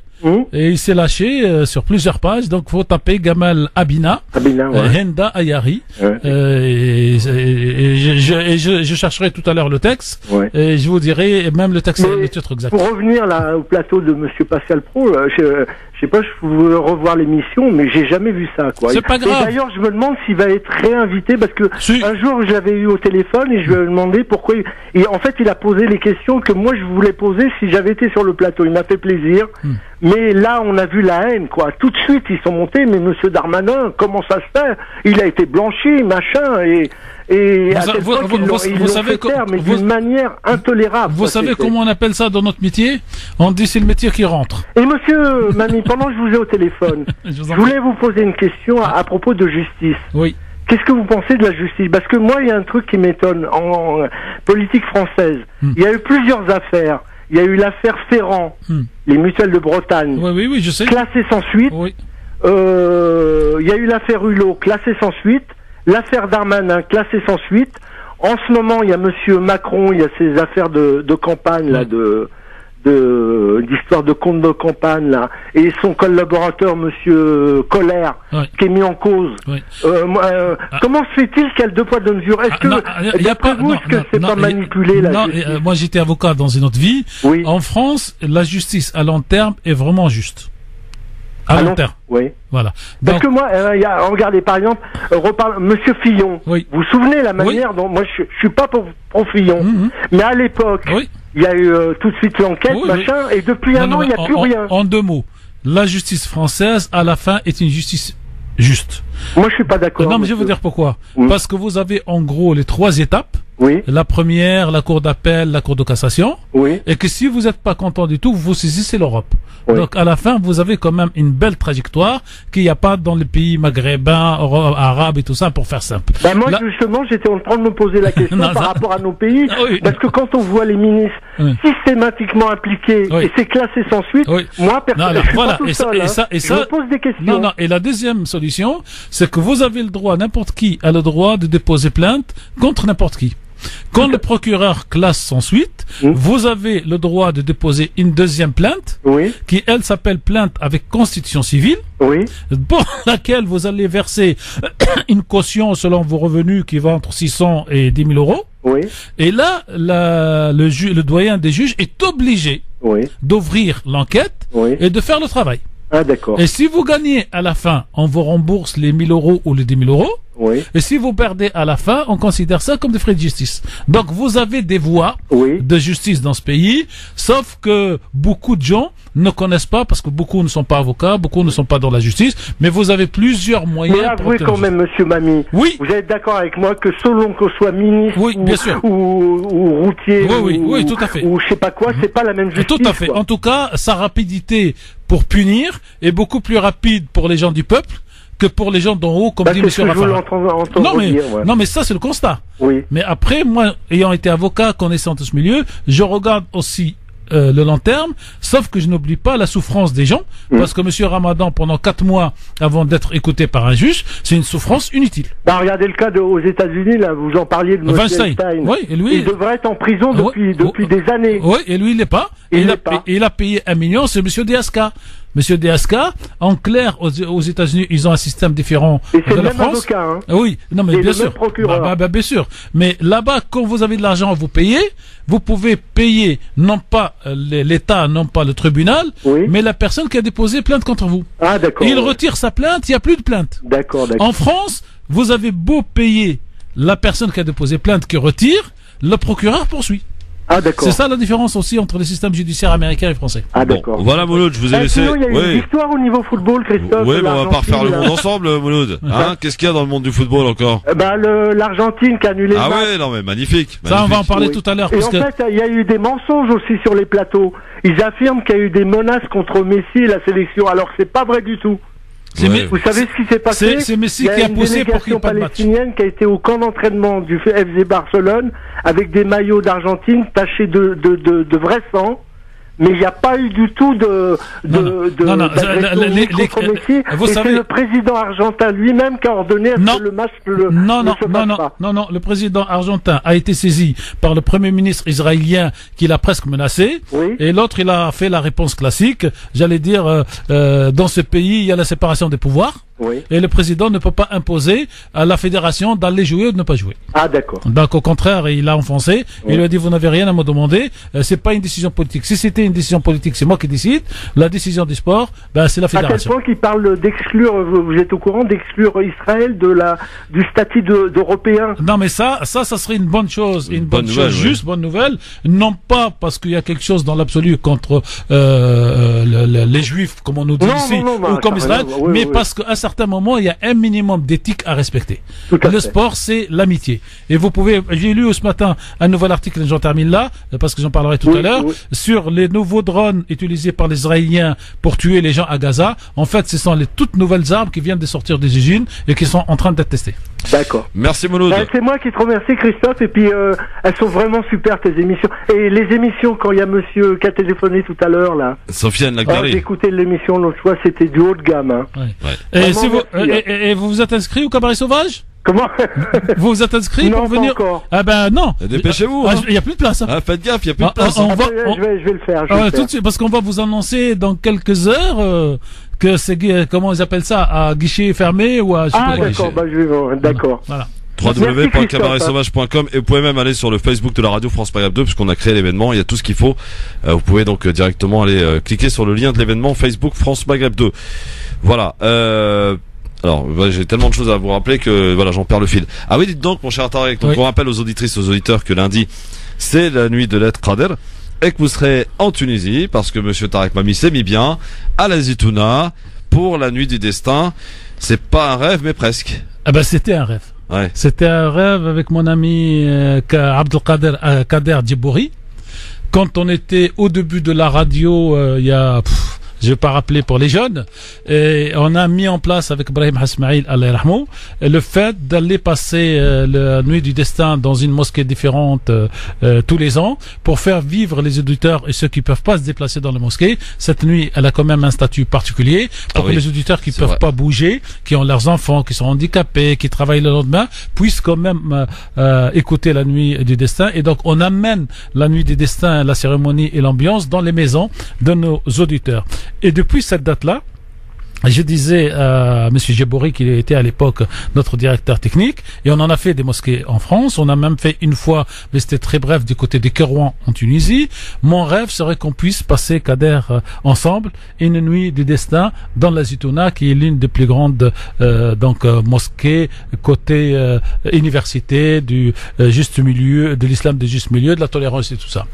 Et il s'est lâché sur plusieurs pages, donc faut taper Gamal Abina, Hinda Ayari, et je chercherai tout à l'heure le texte, et je vous dirai même le texte, le titre exact. Pour revenir là au plateau de monsieur Pascal Pro, je sais pas, je voulais revoir l'émission, mais j'ai jamais vu ça, quoi. C'est pas grave. Et d'ailleurs, je me demande s'il va être réinvité, parce que un jour, je l'avais eu au téléphone et je lui ai demandé pourquoi. Et en fait, il a posé les questions que moi je voulais poser si j'avais été sur le plateau. Il m'a fait plaisir. Mais là, on a vu la haine, quoi. Tout de suite, ils sont montés. Mais Monsieur Darmanin, comment ça se fait? Il a été blanchi, machin, et vous savez mais d'une manière intolérable. Vous savez comment on appelle ça dans notre métier? On dit c'est le métier qui rentre. Et monsieur Mamie, pendant que je vous ai au téléphone, je voulais vous poser une question à propos de justice. Oui. Qu'est-ce que vous pensez de la justice? Parce que moi, il y a un truc qui m'étonne en politique française. Il y a eu plusieurs affaires. Il y a eu l'affaire Ferrand, les mutuelles de Bretagne. Oui, je sais. Classée sans suite. Oui. Il y a eu l'affaire Hulot, classée sans suite. L'affaire Darmanin, classée sans suite. En ce moment, il y a Monsieur Macron, il y a ces affaires de campagne, là, d'histoire de compte de campagne, là, et son collaborateur, Monsieur Colère, qui est mis en cause. Oui. Comment se fait-il qu'il y a le deux poids deux mesures? Est-ce que, d'après vous, est-ce que c'est pas manipulé, la justice? Moi, j'étais avocat dans une autre vie. Oui. En France, la justice à long terme est vraiment juste. À long terme. Oui. Voilà. Parce que moi, regardez, par exemple, Monsieur Fillon. Oui. Vous vous souvenez la manière dont, moi, je suis pas pour Fillon. Mais à l'époque, il y a eu tout de suite l'enquête, machin, et depuis un an, il n'y a plus rien. En deux mots, la justice française, à la fin, est une justice juste. Moi, je suis pas d'accord. Non, mais je vais vous dire pourquoi. Parce que vous avez, en gros, les trois étapes. Oui. La première, la cour d'appel, la cour de cassation. Oui. Et que si vous n'êtes pas content du tout, vous saisissez l'Europe. Oui. Donc, à la fin, vous avez quand même une belle trajectoire qu'il n'y a pas dans les pays maghrébins, arabes et tout ça, pour faire simple. Ben moi, justement, j'étais en train de me poser la question par rapport à nos pays. Oui. Parce que quand on voit les ministres systématiquement impliqués, et c'est classé sans suite, moi, personnellement, je suis pas tout seul, je me pose des questions. Non. Et la deuxième solution, c'est que vous avez le droit, n'importe qui a le droit de déposer plainte contre n'importe qui. Quand le procureur classe sans suite, vous avez le droit de déposer une deuxième plainte, qui elle s'appelle plainte avec constitution civile, pour laquelle vous allez verser une caution selon vos revenus qui va entre 600 et 10 000 euros. Et là, le doyen des juges est obligé d'ouvrir l'enquête et de faire le travail. Ah, d'accord. Et si vous gagnez à la fin, on vous rembourse les 1000 euros ou les 10 000 euros. Et si vous perdez à la fin, on considère ça comme des frais de justice. Donc vous avez des voies de justice dans ce pays, sauf que beaucoup de gens ne connaissent pas, parce que beaucoup ne sont pas avocats, beaucoup ne sont pas dans la justice, mais vous avez plusieurs moyens. Mais avouez quand même, Monsieur Mamie, vous êtes d'accord avec moi que selon qu'on soit ministre ou routier oui, tout à fait. ou je sais pas quoi, c'est pas la même justice. Tout à fait. En tout cas, sa rapidité pour punir est beaucoup plus rapide pour les gens du peuple que pour les gens d'en haut, comme dit M. Raffarin. Non, mais ça, c'est le constat. Mais après, moi, ayant été avocat, connaissant tout ce milieu, je regarde aussi le long terme, sauf que je n'oublie pas la souffrance des gens, parce que M. Ramadan, pendant 4 mois avant d'être écouté par un juge, c'est une souffrance inutile. Bah, regardez le cas aux États-Unis, là, vous en parliez de M. Weinstein. Et lui, il devrait être en prison depuis des années. Et lui, il l'est pas. Il a payé 1 million, c'est M. Deaska. Monsieur Deaska, en clair, aux États-Unis, ils ont un système différent de la France. Et c'est le même avocat, hein. Oui, non, mais bien sûr. Bien sûr. Mais là-bas, quand vous avez de l'argent, vous payez. Vous pouvez payer non pas l'État, non pas le tribunal, mais la personne qui a déposé plainte contre vous. Ah, d'accord. Il retire sa plainte, il n'y a plus de plainte. D'accord. En France, vous avez beau payer la personne qui a déposé plainte qui retire, le procureur poursuit. Ah, d'accord. C'est ça la différence aussi entre les systèmes judiciaires américains et français. Ah, d'accord. Bon, voilà, Mouloud, je vous ai laissé. Sinon, il y a eu une victoire au niveau football, Christophe. Oui, mais on va pas refaire le monde ensemble, Mouloud. Hein, qu'est-ce qu'il y a dans le monde du football encore? L'Argentine qui a annulé le match. Ah ouais, non mais magnifique. Ça, on va en parler tout à l'heure. Et en fait, il y a eu des mensonges aussi sur les plateaux. Ils affirment qu'il y a eu des menaces contre Messi et la sélection, alors que c'est pas vrai du tout. Vous savez ce qui s'est passé? C'est Messi qui a poussé pour qu'il n'y ait pas de match. Il y a une palestinienne qui a été au camp d'entraînement du FC Barcelone avec des maillots d'Argentine tachés de vrai sang. Mais il n'y a pas eu du tout d'agression contre Messi. Et c'est le président argentin lui-même qui a ordonné à ce que le match Non, le président argentin a été saisi par le premier ministre israélien qui l'a presque menacé. Et l'autre, il a fait la réponse classique. J'allais dire, dans ce pays, il y a la séparation des pouvoirs. Oui. Et le président ne peut pas imposer à la fédération d'aller jouer ou de ne pas jouer. Ah, d'accord. Donc au contraire, il a enfoncé. Oui. Il lui a dit vous n'avez rien à me demander. C'est pas une décision politique. Si c'était une décision politique, c'est moi qui décide. La décision du sport, c'est la fédération. À quel point qu'il parle d'exclure, vous êtes au courant, d'exclure Israël du statut d'Européen? Non, mais ça serait une bonne chose, une bonne nouvelle, chose, juste bonne nouvelle. Non pas parce qu'il y a quelque chose dans l'absolu contre les Juifs, comme on nous dit ici, ou comme Israël, mais parce qu'à un certain moment, il y a un minimum d'éthique à respecter. Le sport, c'est l'amitié. Et vous pouvez, j'ai lu ce matin un nouvel article, j'en termine là, parce que j'en parlerai tout à l'heure, sur les nouveaux drones utilisés par les Israéliens pour tuer les gens à Gaza. En fait, ce sont les toutes nouvelles armes qui viennent de sortir des usines et qui sont en train d'être testées. D'accord. Merci Mouloud. C'est moi qui te remercie, Christophe, et puis elles sont vraiment super tes émissions. Et les émissions, quand il y a monsieur qui a téléphoné tout à l'heure là. Sofiane Lagdari. J'ai écouté l'émission l'autre fois, c'était du haut de gamme. Hein. Ouais. Ouais. Et, si vous, et vous vous êtes inscrit au Cabaret Sauvage? Comment? Vous vous êtes inscrit non, pour venir? Encore. Ah ben non. Dépêchez-vous. Il y a plus de place. Hein. Ah, faites gaffe, il y a plus de place. Je vais le faire. Tout de suite, parce qu'on va vous annoncer dans quelques heures que c'est comment ils appellent ça, à guichet fermé ou à. D'accord. Je vais voir. D'accord. Voilà. www.cabaretsauvage.com et vous pouvez même aller sur le Facebook de la radio France Maghreb 2 puisqu'on a créé l'événement, il y a tout ce qu'il faut. Vous pouvez donc directement aller cliquer sur le lien de l'événement Facebook France Maghreb 2. Voilà. Alors, j'ai tellement de choses à vous rappeler que voilà, j'en perds le fil. Ah oui, dites donc, mon cher Tarek, donc on rappelle aux auditrices, aux auditeurs que lundi, c'est la nuit de l'Eid Qader et que vous serez en Tunisie parce que monsieur Tarek Mami s'est mis bien à la Zitouna pour la nuit du destin. C'est pas un rêve, mais presque. Ah ben, c'était un rêve. Ouais. C'était un rêve avec mon ami Abdelkader Kader Djibouri. Quand on était au début de la radio, il y a... je vais pas rappeler pour les jeunes, et on a mis en place avec Ibrahim Hasmaïl le fait d'aller passer la nuit du destin dans une mosquée différente tous les ans pour faire vivre les auditeurs et ceux qui peuvent pas se déplacer dans la mosquée. Cette nuit, elle a quand même un statut particulier pour que les auditeurs qui peuvent pas bouger, qui ont leurs enfants, qui sont handicapés, qui travaillent le lendemain, puissent quand même écouter la nuit du destin. Et donc, on amène la nuit du destin, la cérémonie et l'ambiance dans les maisons de nos auditeurs. Et depuis cette date-là, je disais à M. Djibouri, qui était à l'époque notre directeur technique, et on en a fait des mosquées en France, on a même fait une fois, mais c'était très bref, du côté des Kérouan en Tunisie. Mon rêve serait qu'on puisse passer, Kader, ensemble, une nuit du destin dans la Zitouna, qui est l'une des plus grandes mosquées côté université du juste milieu, de l'islam du juste milieu, de la tolérance et tout ça.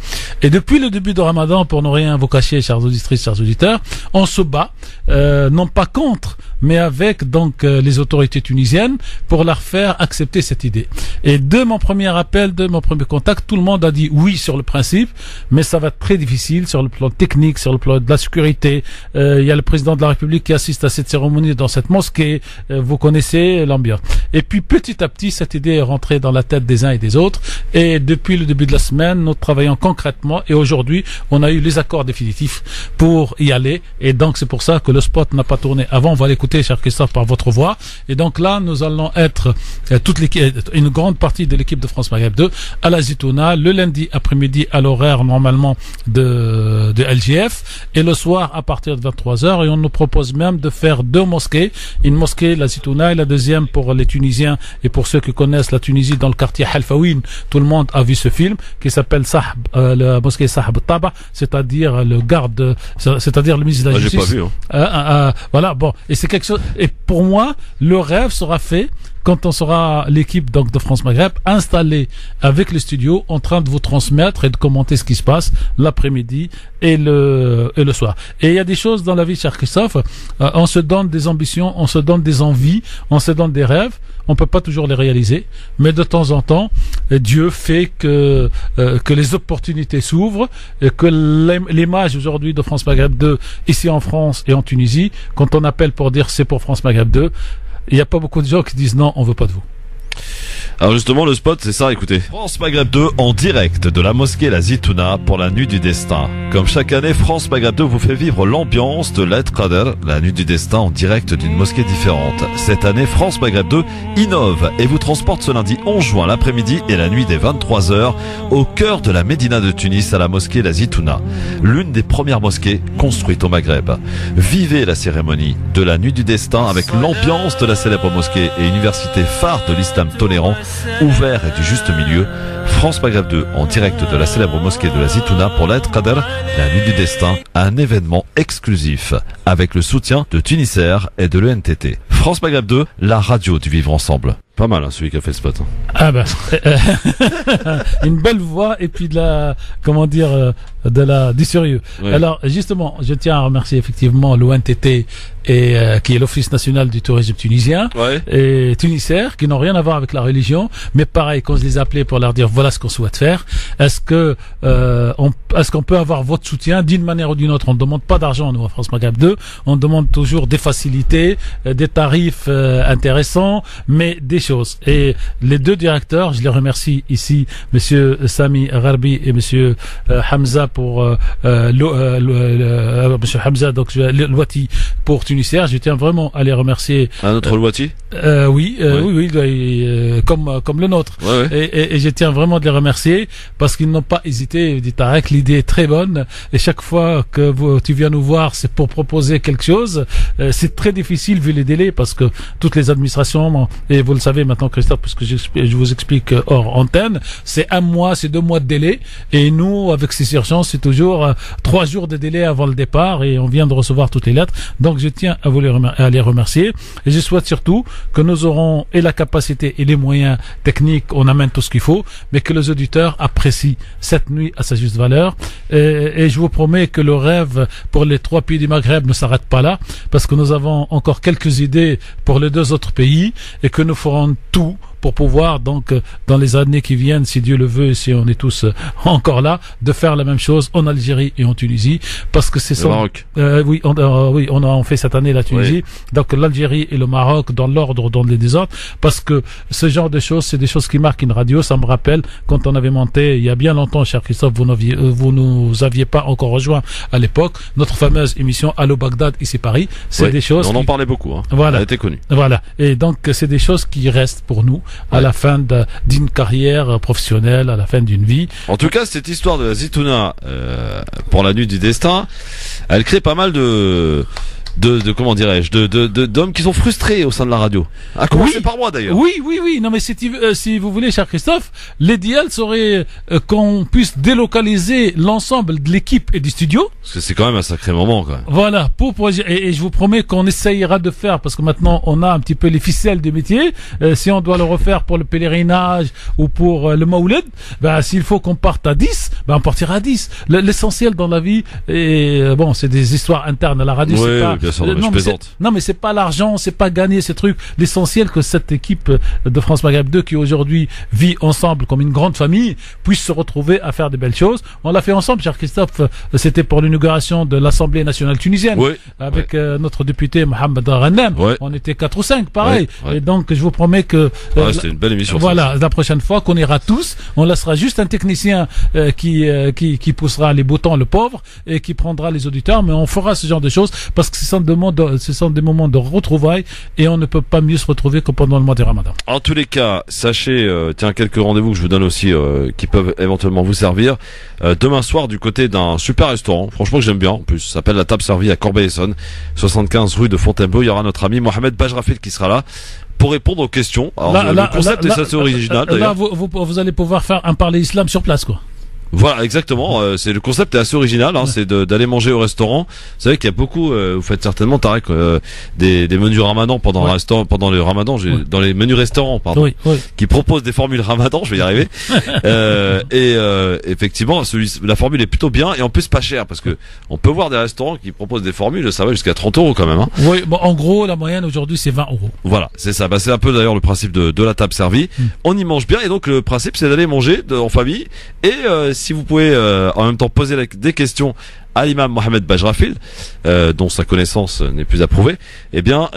Et depuis le début de Ramadan, pour ne rien vous cacher, chers auditrices, chers auditeurs, on se bat, non pas contre, mais avec donc les autorités tunisiennes pour leur faire accepter cette idée. Et de mon premier appel, de mon premier contact, tout le monde a dit oui sur le principe, mais ça va être très difficile sur le plan technique, sur le plan de la sécurité. Il y a le président de la République qui assiste à cette cérémonie dans cette mosquée. Vous connaissez l'ambiance. Et puis petit à petit, cette idée est rentrée dans la tête des uns et des autres. Et depuis le début de la semaine, nous travaillons concrètement. Et aujourd'hui, on a eu les accords définitifs pour y aller. Et donc c'est pour ça que le spot n'a pas tourné avant. On va l'écouter, cher Christophe, par votre voix. Et donc là, nous allons être toute l'équipe, une grande partie de l'équipe de France Maghreb 2 à la Zitouna le lundi après-midi à l'horaire normalement de LGF et le soir à partir de 23h. Et on nous propose même de faire deux mosquées, une mosquée la Zitouna et la deuxième pour les Tunisiens et pour ceux qui connaissent la Tunisie dans le quartier Halfaouine. Tout le monde a vu ce film qui s'appelle Sahab, la mosquée Sahab Taba, c'est-à-dire le garde, c'est-à-dire le ministre de la Justice. J'ai pas vu. Voilà, bon, et c'est quelque chose. Et pour moi, le rêve sera fait quand on sera l'équipe donc de France Maghreb installée avec le studio en train de vous transmettre et de commenter ce qui se passe l'après-midi et le soir. Et il y a des choses dans la vie, cher Christophe, on se donne des ambitions, on se donne des envies, on se donne des rêves. On peut pas toujours les réaliser, mais de temps en temps, Dieu fait que les opportunités s'ouvrent et que l'image aujourd'hui de France Maghreb 2 ici en France et en Tunisie, quand on appelle pour dire c'est pour France Maghreb 2, il n'y a pas beaucoup de gens qui disent non, on veut pas de vous. Alors justement, le spot, c'est ça, écoutez. France Maghreb 2 en direct de la mosquée La Zitouna pour la Nuit du Destin. Comme chaque année, France Maghreb 2 vous fait vivre l'ambiance de l'Aïd Qadr, la Nuit du Destin en direct d'une mosquée différente. Cette année, France Maghreb 2 innove et vous transporte ce lundi 11 juin l'après-midi et la nuit des 23h au cœur de la Médina de Tunis à la mosquée La Zitouna, l'une des premières mosquées construites au Maghreb. Vivez la cérémonie de la Nuit du Destin avec l'ambiance de la célèbre mosquée et université phare de l'islam tolérant, ouvert et du juste milieu. France Maghreb 2 en direct de la célèbre mosquée de la Zitouna pour l'Aïd Qadr, la Nuit du Destin, un événement exclusif avec le soutien de Tunisair et de l'ENTT. France Maghreb 2, la radio du vivre ensemble. Pas mal, hein, celui qui a fait le spot. Ah ben, une belle voix et puis de la, comment dire, du sérieux. Ouais. Alors, justement, je tiens à remercier effectivement l'ONTT et qui est l'Office national du tourisme tunisien, ouais, et Tunisair, qui n'ont rien à voir avec la religion, mais pareil, quand je les appelais pour leur dire voilà ce qu'on souhaite faire, est-ce qu'on peut avoir votre soutien d'une manière ou d'une autre? On ne demande pas d'argent, nous, à France Maghreb 2, on demande toujours des facilités, des tarifs intéressants, mais des choses. Et les deux directeurs, je les remercie ici, monsieur Sami Gharbi et monsieur Hamza pour monsieur Hamza, donc Louati pour Tunisair. Je tiens vraiment à les remercier. Un autre Louati? Oui, comme le nôtre. Ouais, ouais. Et je tiens vraiment de les remercier parce qu'ils n'ont pas hésité. Dit Tarek, l'idée est très bonne. Et chaque fois que tu viens nous voir, c'est pour proposer quelque chose. C'est très difficile vu les délais parce que toutes les administrations, et vous le savez maintenant, Christophe, parce que je vous explique hors antenne, c'est 1 mois, c'est 2 mois de délai. Et nous, avec ces urgences, c'est toujours 3 jours de délai avant le départ et on vient de recevoir toutes les lettres. Donc je tiens à les remercier. Et je souhaite surtout que nous aurons et la capacité et les moyens techniques, on amène tout ce qu'il faut, mais que les auditeurs apprécient cette nuit à sa juste valeur. Et je vous promets que le rêve pour les 3 pays du Maghreb ne s'arrête pas là, parce que nous avons encore quelques idées pour les 2 autres pays et que nous ferons tout pour pouvoir donc dans les années qui viennent, si Dieu le veut et si on est tous encore là, de faire la même chose en Algérie et en Tunisie, parce que c'est ça. Maroc. Oui, on a fait cette année la Tunisie, oui. Donc l'Algérie et le Maroc dans l'ordre, dans les désordres, parce que ce genre de choses, c'est des choses qui marquent une radio. Ça me rappelle quand on avait monté il y a bien longtemps, cher Christophe, vous nous aviez pas encore rejoint à l'époque, notre fameuse émission Allo Bagdad ici Paris. C'est des choses. On en parlait beaucoup. Hein. Voilà. Elle a été connue. Voilà. Et donc c'est des choses qui restent pour nous à la fin d'une carrière professionnelle, à la fin d'une vie. En tout cas, cette histoire de la Zitouna pour la Nuit du Destin, elle crée pas mal de comment dirais-je, d'hommes qui sont frustrés au sein de la radio. À commencer par moi d'ailleurs. Oui. Non mais si vous voulez, cher Christophe, l'idéal serait qu'on puisse délocaliser l'ensemble de l'équipe et du studio. Parce que c'est quand même un sacré moment, quand même. Voilà, et je vous promets qu'on essayera de faire, parce que maintenant on a un petit peu les ficelles du métier. Si on doit le refaire pour le pèlerinage ou pour le Maoulid, s'il faut qu'on parte à 10, on partira à 10. L'essentiel dans la vie, c'est des histoires internes à la radio, c'est pas. Non mais c'est pas l'argent, c'est pas gagner ces trucs. L'essentiel que cette équipe de France Maghreb 2 qui aujourd'hui vit ensemble comme une grande famille puisse se retrouver à faire de belles choses. On l'a fait ensemble, cher Christophe. C'était pour l'inauguration de l'Assemblée nationale tunisienne, avec notre député Mohamed Ghanem. On était 4 ou 5, pareil. Et donc je vous promets que c'était une belle émission. Voilà, la prochaine fois qu'on ira tous, on laissera juste un technicien qui poussera les boutons, le pauvre, et qui prendra les auditeurs. Mais on fera ce genre de choses parce que ce sont des moments de retrouvailles et on ne peut pas mieux se retrouver que pendant le mois du Ramadan. En tous les cas, sachez, quelques rendez-vous que je vous donne aussi qui peuvent éventuellement vous servir. Demain soir, du côté d'un super restaurant, franchement que j'aime bien, en plus, ça s'appelle La Table Servie à Corbeil-Essonnes, 75 rue de Fontainebleau. Il y aura notre ami Mohamed Bajrafil qui sera là pour répondre aux questions. Alors, le concept est assez original d'ailleurs. Là, vous allez pouvoir faire un parler islam sur place, quoi. Voilà, exactement. Le concept est assez original. C'est d'aller manger au restaurant. Vous savez qu'il y a beaucoup. Vous faites certainement, Tarek, des menus Ramadan pendant le Ramadan, dans les menus restaurants, qui proposent des formules Ramadan. Je vais y arriver. Effectivement, la formule est plutôt bien et en plus pas cher parce que on peut voir des restaurants qui proposent des formules. Ça va jusqu'à 30 € quand même. Hein. Oui, en gros, la moyenne aujourd'hui c'est 20 €. Voilà, c'est ça. C'est un peu d'ailleurs le principe de la table servie. On y mange bien et donc le principe c'est d'aller manger en famille et si vous pouvez en même temps poser des questions à l'imam Mohamed Bajrafil, dont sa connaissance n'est plus approuvée, eh bien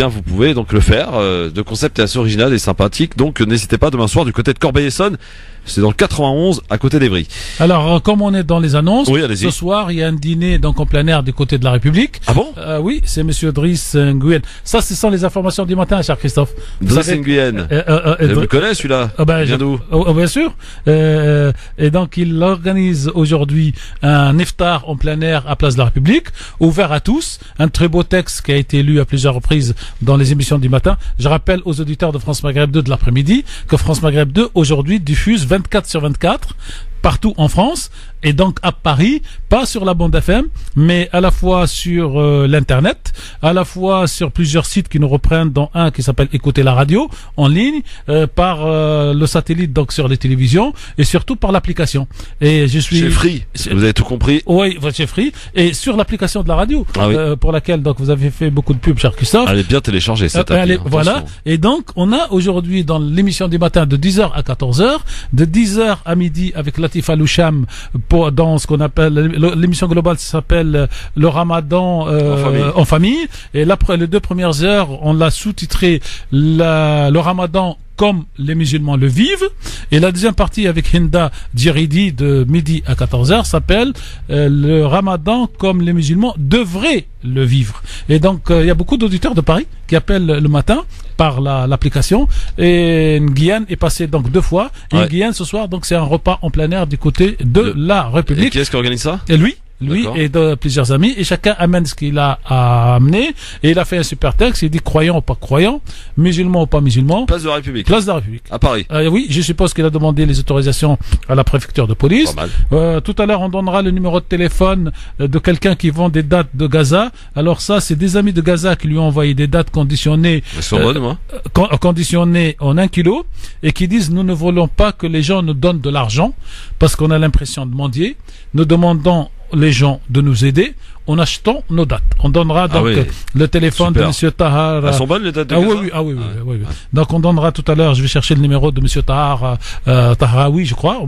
vous pouvez donc le faire. De concept est assez original et sympathique. Donc n'hésitez pas demain soir du côté de Corbeil-Essonnes. C'est dans le 91 à côté d'Evry. Alors, comme on est dans les annonces, oui, allez-y. Ce soir il y a un dîner donc en plein air du côté de la République. Ah bon? Oui, c'est Monsieur Driss Nguyen. Ça, ce sont les informations du matin, cher Christophe. Driss Nguyen. Je me connais celui-là. Vient d'où? Bien sûr. Et donc il organise aujourd'hui un iftar en plein air à Place de la République, ouvert à tous. Un très beau texte qui a été lu à plusieurs reprises dans les émissions du matin. Je rappelle aux auditeurs de France Maghreb 2 de l'après-midi que France Maghreb 2 aujourd'hui diffuse 24/24 partout en France, et donc à Paris, pas sur la bande FM, mais à la fois sur l'internet, à la fois sur plusieurs sites qui nous reprennent, dont un qui s'appelle Écouter la radio en ligne, par le satellite, donc sur les télévisions, et surtout par l'application. Et je suis chez Free. Vous avez tout compris. Oui, chez Free, et sur l'application de la radio, pour laquelle donc vous avez fait beaucoup de pubs, cher Christophe. Elle est bien téléchargée cette appli. Voilà. Et donc on a aujourd'hui dans l'émission du matin de 10h à 14h, de 10h à midi avec Latif Aloucham, dans ce qu'on appelle l'émission globale, s'appelle le Ramadan en famille. Et là, les 2 premières heures, on l'a sous-titré le Ramadan comme les musulmans le vivent. Et la deuxième partie avec Hinda Djeridi de midi à 14h s'appelle le Ramadan comme les musulmans devraient le vivre. Et donc il y a beaucoup d'auditeurs de Paris qui appellent le matin par l'application. Et Nguyen est passé donc 2 fois. Et Nguyen ce soir, donc c'est un repas en plein air du côté de la République. Et qui est-ce qui organise ça? Et lui et de plusieurs amis, et chacun amène ce qu'il a à amener, et il a fait un super texte, il dit croyant ou pas croyant, musulman ou pas musulman. Place de la République. Place de la République. À Paris. Oui, je suppose qu'il a demandé les autorisations à la préfecture de police. Pas mal. Tout à l'heure, on donnera le numéro de téléphone de quelqu'un qui vend des dates de Gaza. Alors ça, c'est des amis de Gaza qui lui ont envoyé des dates conditionnées. Elles sont bonnes, moi. Conditionnées en 1 kilo, et qui disent nous ne voulons pas que les gens nous donnent de l'argent, parce qu'on a l'impression de mendier. Nous demandons les gens de nous aider en achetant nos dates. On donnera donc le téléphone de Monsieur Tahar. Elles sont bonnes les dates de Gaza? Oui. Donc on donnera tout à l'heure, je vais chercher le numéro de Monsieur Tahar Tahraoui, je crois,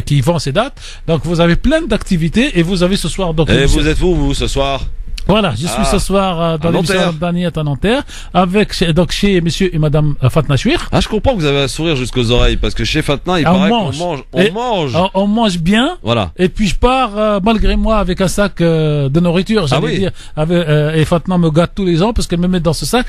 qui vend ces dates. Donc vous avez plein d'activités, et vous avez ce soir donc. Et vous êtes où, vous, ce soir? Voilà, je suis ce soir dans l'émission d'Aniette à Nanterre, avec chez monsieur et madame Fatna Chouir. Ah, je comprends que vous avez un sourire jusqu'aux oreilles, parce que chez Fatna, il paraît qu'on mange. On mange bien. Voilà. Et puis je pars, malgré moi, avec un sac de nourriture, j'allais dire. Et Fatna me gâte tous les ans, parce qu'elle me met dans ce sac.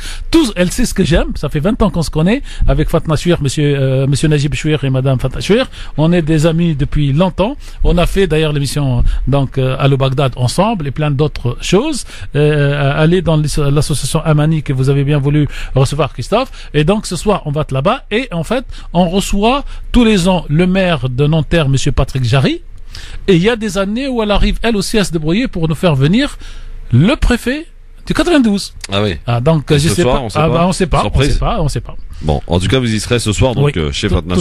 Elle sait ce que j'aime. Ça fait 20 ans qu'on se connaît, avec Fatna Chouir, monsieur Najib Chouir et madame Fatna Chouir. On est des amis depuis longtemps. On a fait d'ailleurs l'émission, donc, à le Bagdad ensemble, et plein d'autres choses. Allez dans l'association Amani que vous avez bien voulu recevoir, Christophe. Et donc ce soir on va être là-bas, et en fait on reçoit tous les ans le maire de Nanterre, monsieur Patrick Jarry, et il y a des années où elle arrive elle aussi à se débrouiller pour nous faire venir le préfet du 92. Ah oui. Donc je sais pas. On sait pas. Surprise. On sait pas. Bon, en tout cas, vous y serez ce soir, donc, chez Fatna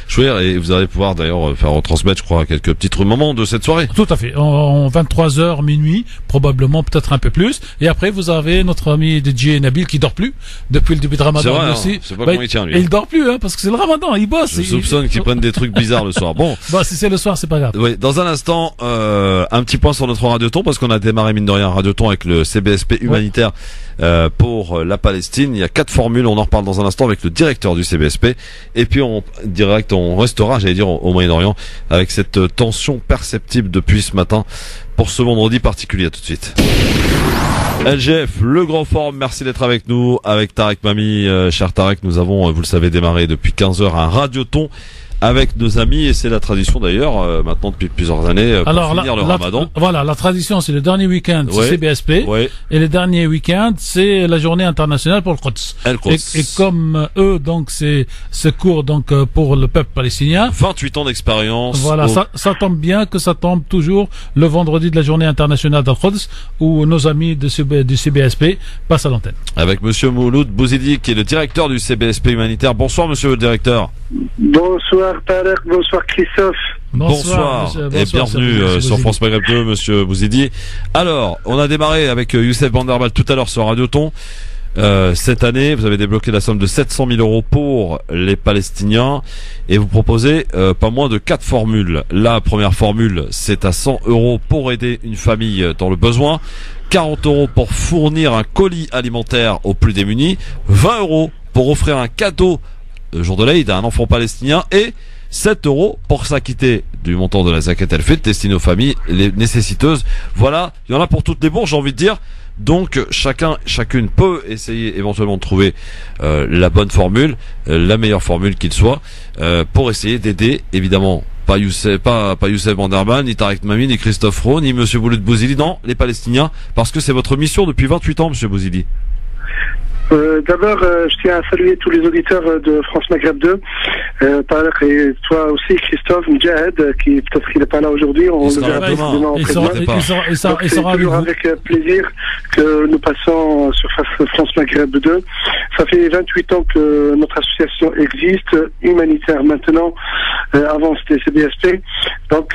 Chouir, et vous allez pouvoir d'ailleurs faire retransmettre, je crois, quelques petits moments de cette soirée. Tout à fait. En 23h, minuit, probablement, peut-être un peu plus. Et après, vous avez notre ami DJ Nabil qui dort plus depuis le début de Ramadan. C'est vrai, aussi. C'est pas comment il tient, lui. Et il dort plus, parce que c'est le Ramadan, il bosse. Je soupçonne qu'il prenne des trucs bizarres le soir. Bon. Si c'est le soir, c'est pas grave. Oui, dans un instant, un petit point sur notre Radioton, parce qu'on a démarré, mine de rien, Radioton avec le CBSP humanitaire, pour la Palestine. Il y a 4 formules, on en reparle dans un instant avec le directeur du CBSP, et puis on restera, j'allais dire, au Moyen-Orient, avec cette tension perceptible depuis ce matin pour ce vendredi particulier. À tout de suite. LGF, le grand forum, merci d'être avec nous, avec Tarek Mami. Cher Tarek, nous avons, vous le savez, démarré depuis 15h un Radioton avec nos amis, et c'est la tradition d'ailleurs maintenant depuis plusieurs années pour finir le Ramadan. Voilà, la tradition, c'est le dernier week-end c'est CBSP, et le dernier week-end c'est la journée internationale pour le Quds. Et comme eux, donc c'est ce cours donc pour le peuple palestinien. 28 ans d'expérience. Voilà, ça tombe bien que ça tombe toujours le vendredi de la journée internationale d'Al-Quds, où nos amis du CBSP passent à l'antenne. Avec monsieur Mouloud Bouzidi, qui est le directeur du CBSP humanitaire. Bonsoir monsieur le directeur. Bonsoir Tarek, bonsoir Christophe. Bonsoir et bienvenue sur France Maghreb 2, monsieur Bouzidi. Alors, on a démarré avec Youssef Banderbal tout à l'heure sur Radioton. Cette année, vous avez débloqué la somme de 700 000 euros pour les Palestiniens et vous proposez pas moins de 4 formules. La première formule, c'est à 100 euros pour aider une famille dans le besoin, 40 euros pour fournir un colis alimentaire aux plus démunis, 20 euros pour offrir un cadeau jour de l'Aïd à un enfant palestinien et 7 euros pour s'acquitter du montant de la zakat el-fitr destiné aux familles les nécessiteuses. Voilà, il y en a pour toutes les bourses, j'ai envie de dire. Donc chacune peut essayer éventuellement de trouver la bonne formule, la meilleure formule qu'il soit, pour essayer d'aider évidemment pas Youssef Banderman, ni Tarek Mami, ni Christophe Rowe, ni Monsieur Bouloud Bouzili, non, les Palestiniens, parce que c'est votre mission depuis 28 ans, Monsieur Bouzili. D'abord, je tiens à saluer tous les auditeurs de France Maghreb 2, et toi aussi, Christophe Mjahed, qui peut-être qu'il n'est pas là aujourd'hui, on le verra demain après-demain. C'est toujours avec plaisir que nous passons sur France Maghreb 2. Ça fait 28 ans que notre association existe, humanitaire maintenant, avant c'était CBSP. Donc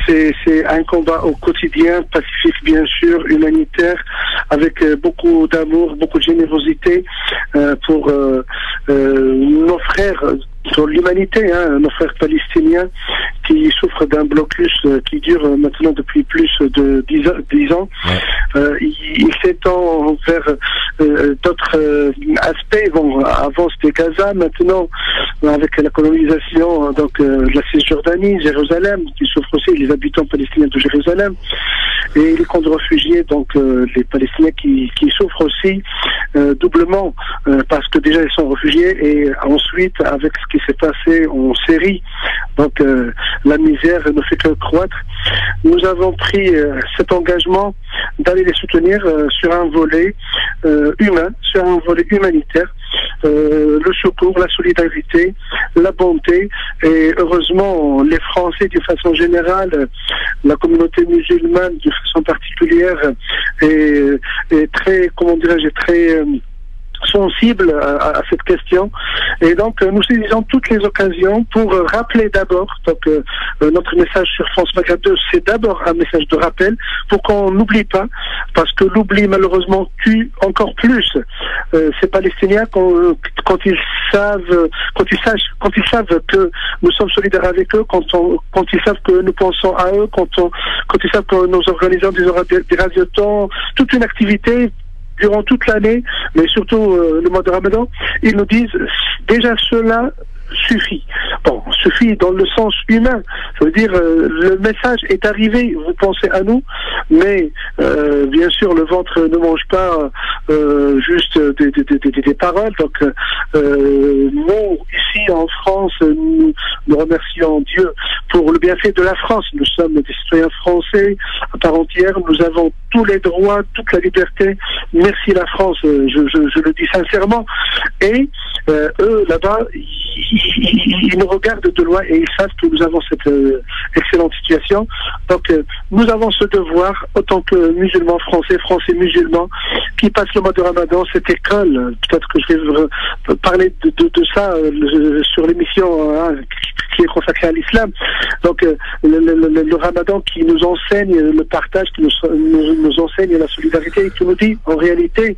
c'est un combat au quotidien, pacifique bien sûr, humanitaire, avec beaucoup d'amour, beaucoup de générosité pour nos frères, pour l'humanité, nos frères palestiniens qui souffrent d'un blocus qui dure maintenant depuis plus de 10 ans. Ouais. Il s'étend vers d'autres aspects. Bon, avant c'était Gaza, maintenant avec la colonisation de la Cisjordanie, Jérusalem, qui souffrent aussi les habitants palestiniens de Jérusalem, et les camps de réfugiés, donc les Palestiniens qui souffrent aussi doublement parce que déjà ils sont réfugiés et ensuite avec ce qui s'est passé en Syrie, donc la misère ne fait que croître. Nous avons pris cet engagement d'aller les soutenir sur un volet humain, sur un volet humanitaire, le secours, la solidarité, la bonté, et heureusement les Français d'une façon générale, la communauté musulmane d'une façon particulière est très, comment dirais-je, très sensible à cette question, et donc nous saisissons toutes les occasions pour rappeler d'abord, donc notre message sur France Maghreb 2, c'est d'abord un message de rappel pour qu'on n'oublie pas, parce que l'oubli malheureusement tue encore plus ces Palestiniens quand ils savent que nous sommes solidaires avec eux, quand ils savent que nous pensons à eux, quand ils savent que nous organisons des radiotons, toute une activité durant toute l'année, mais surtout le mois de Ramadan, ils nous disent déjà cela suffit. Bon, suffit dans le sens humain. Ça veut dire le message est arrivé, vous pensez à nous, mais bien sûr le ventre ne mange pas juste des paroles. Donc nous, ici en France, nous remercions Dieu pour le bienfait de la France. Nous sommes des citoyens français à part entière, nous avons tous les droits, toute la liberté. Merci la France, je le dis sincèrement. Et eux, là-bas, ils nous regardent de loin et ils savent que nous avons cette excellente situation. Donc nous avons ce devoir, autant que musulmans français musulmans, qui passent le mois de Ramadan, cette école, peut-être que je vais parler de ça sur l'émission qui est consacrée à l'islam. Donc le Ramadan qui nous enseigne le partage, qui nous enseigne la solidarité, et qui nous dit en réalité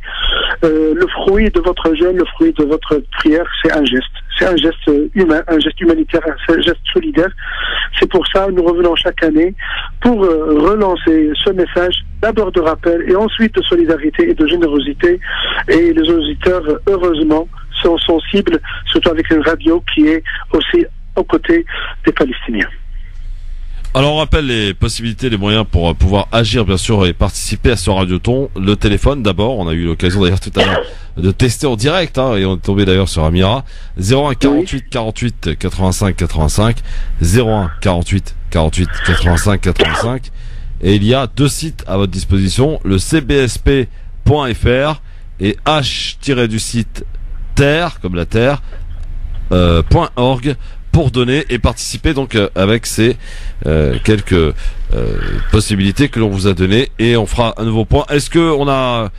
le fruit de votre jeûne, le fruit de votre prière, c'est un geste. C'est un geste humain, un geste humanitaire, un geste solidaire. C'est pour ça que nous revenons chaque année pour relancer ce message, d'abord de rappel et ensuite de solidarité et de générosité. Et les auditeurs, heureusement, sont sensibles, surtout avec une radio qui est aussi aux côtés des Palestiniens. Alors on rappelle les possibilités, les moyens pour pouvoir agir bien sûr et participer à ce radioton. Le téléphone d'abord, on a eu l'occasion d'ailleurs tout à l'heure de tester en direct et on est tombé d'ailleurs sur Amira. 01 48 48 85 85, 01 48 48 85 85, et il y a 2 sites à votre disposition, le cbsp.fr et h-du-site terre comme la terre .org pour donner et participer donc avec ces quelques possibilités que l'on vous a données, et on fera un nouveau point. Est-ce que on a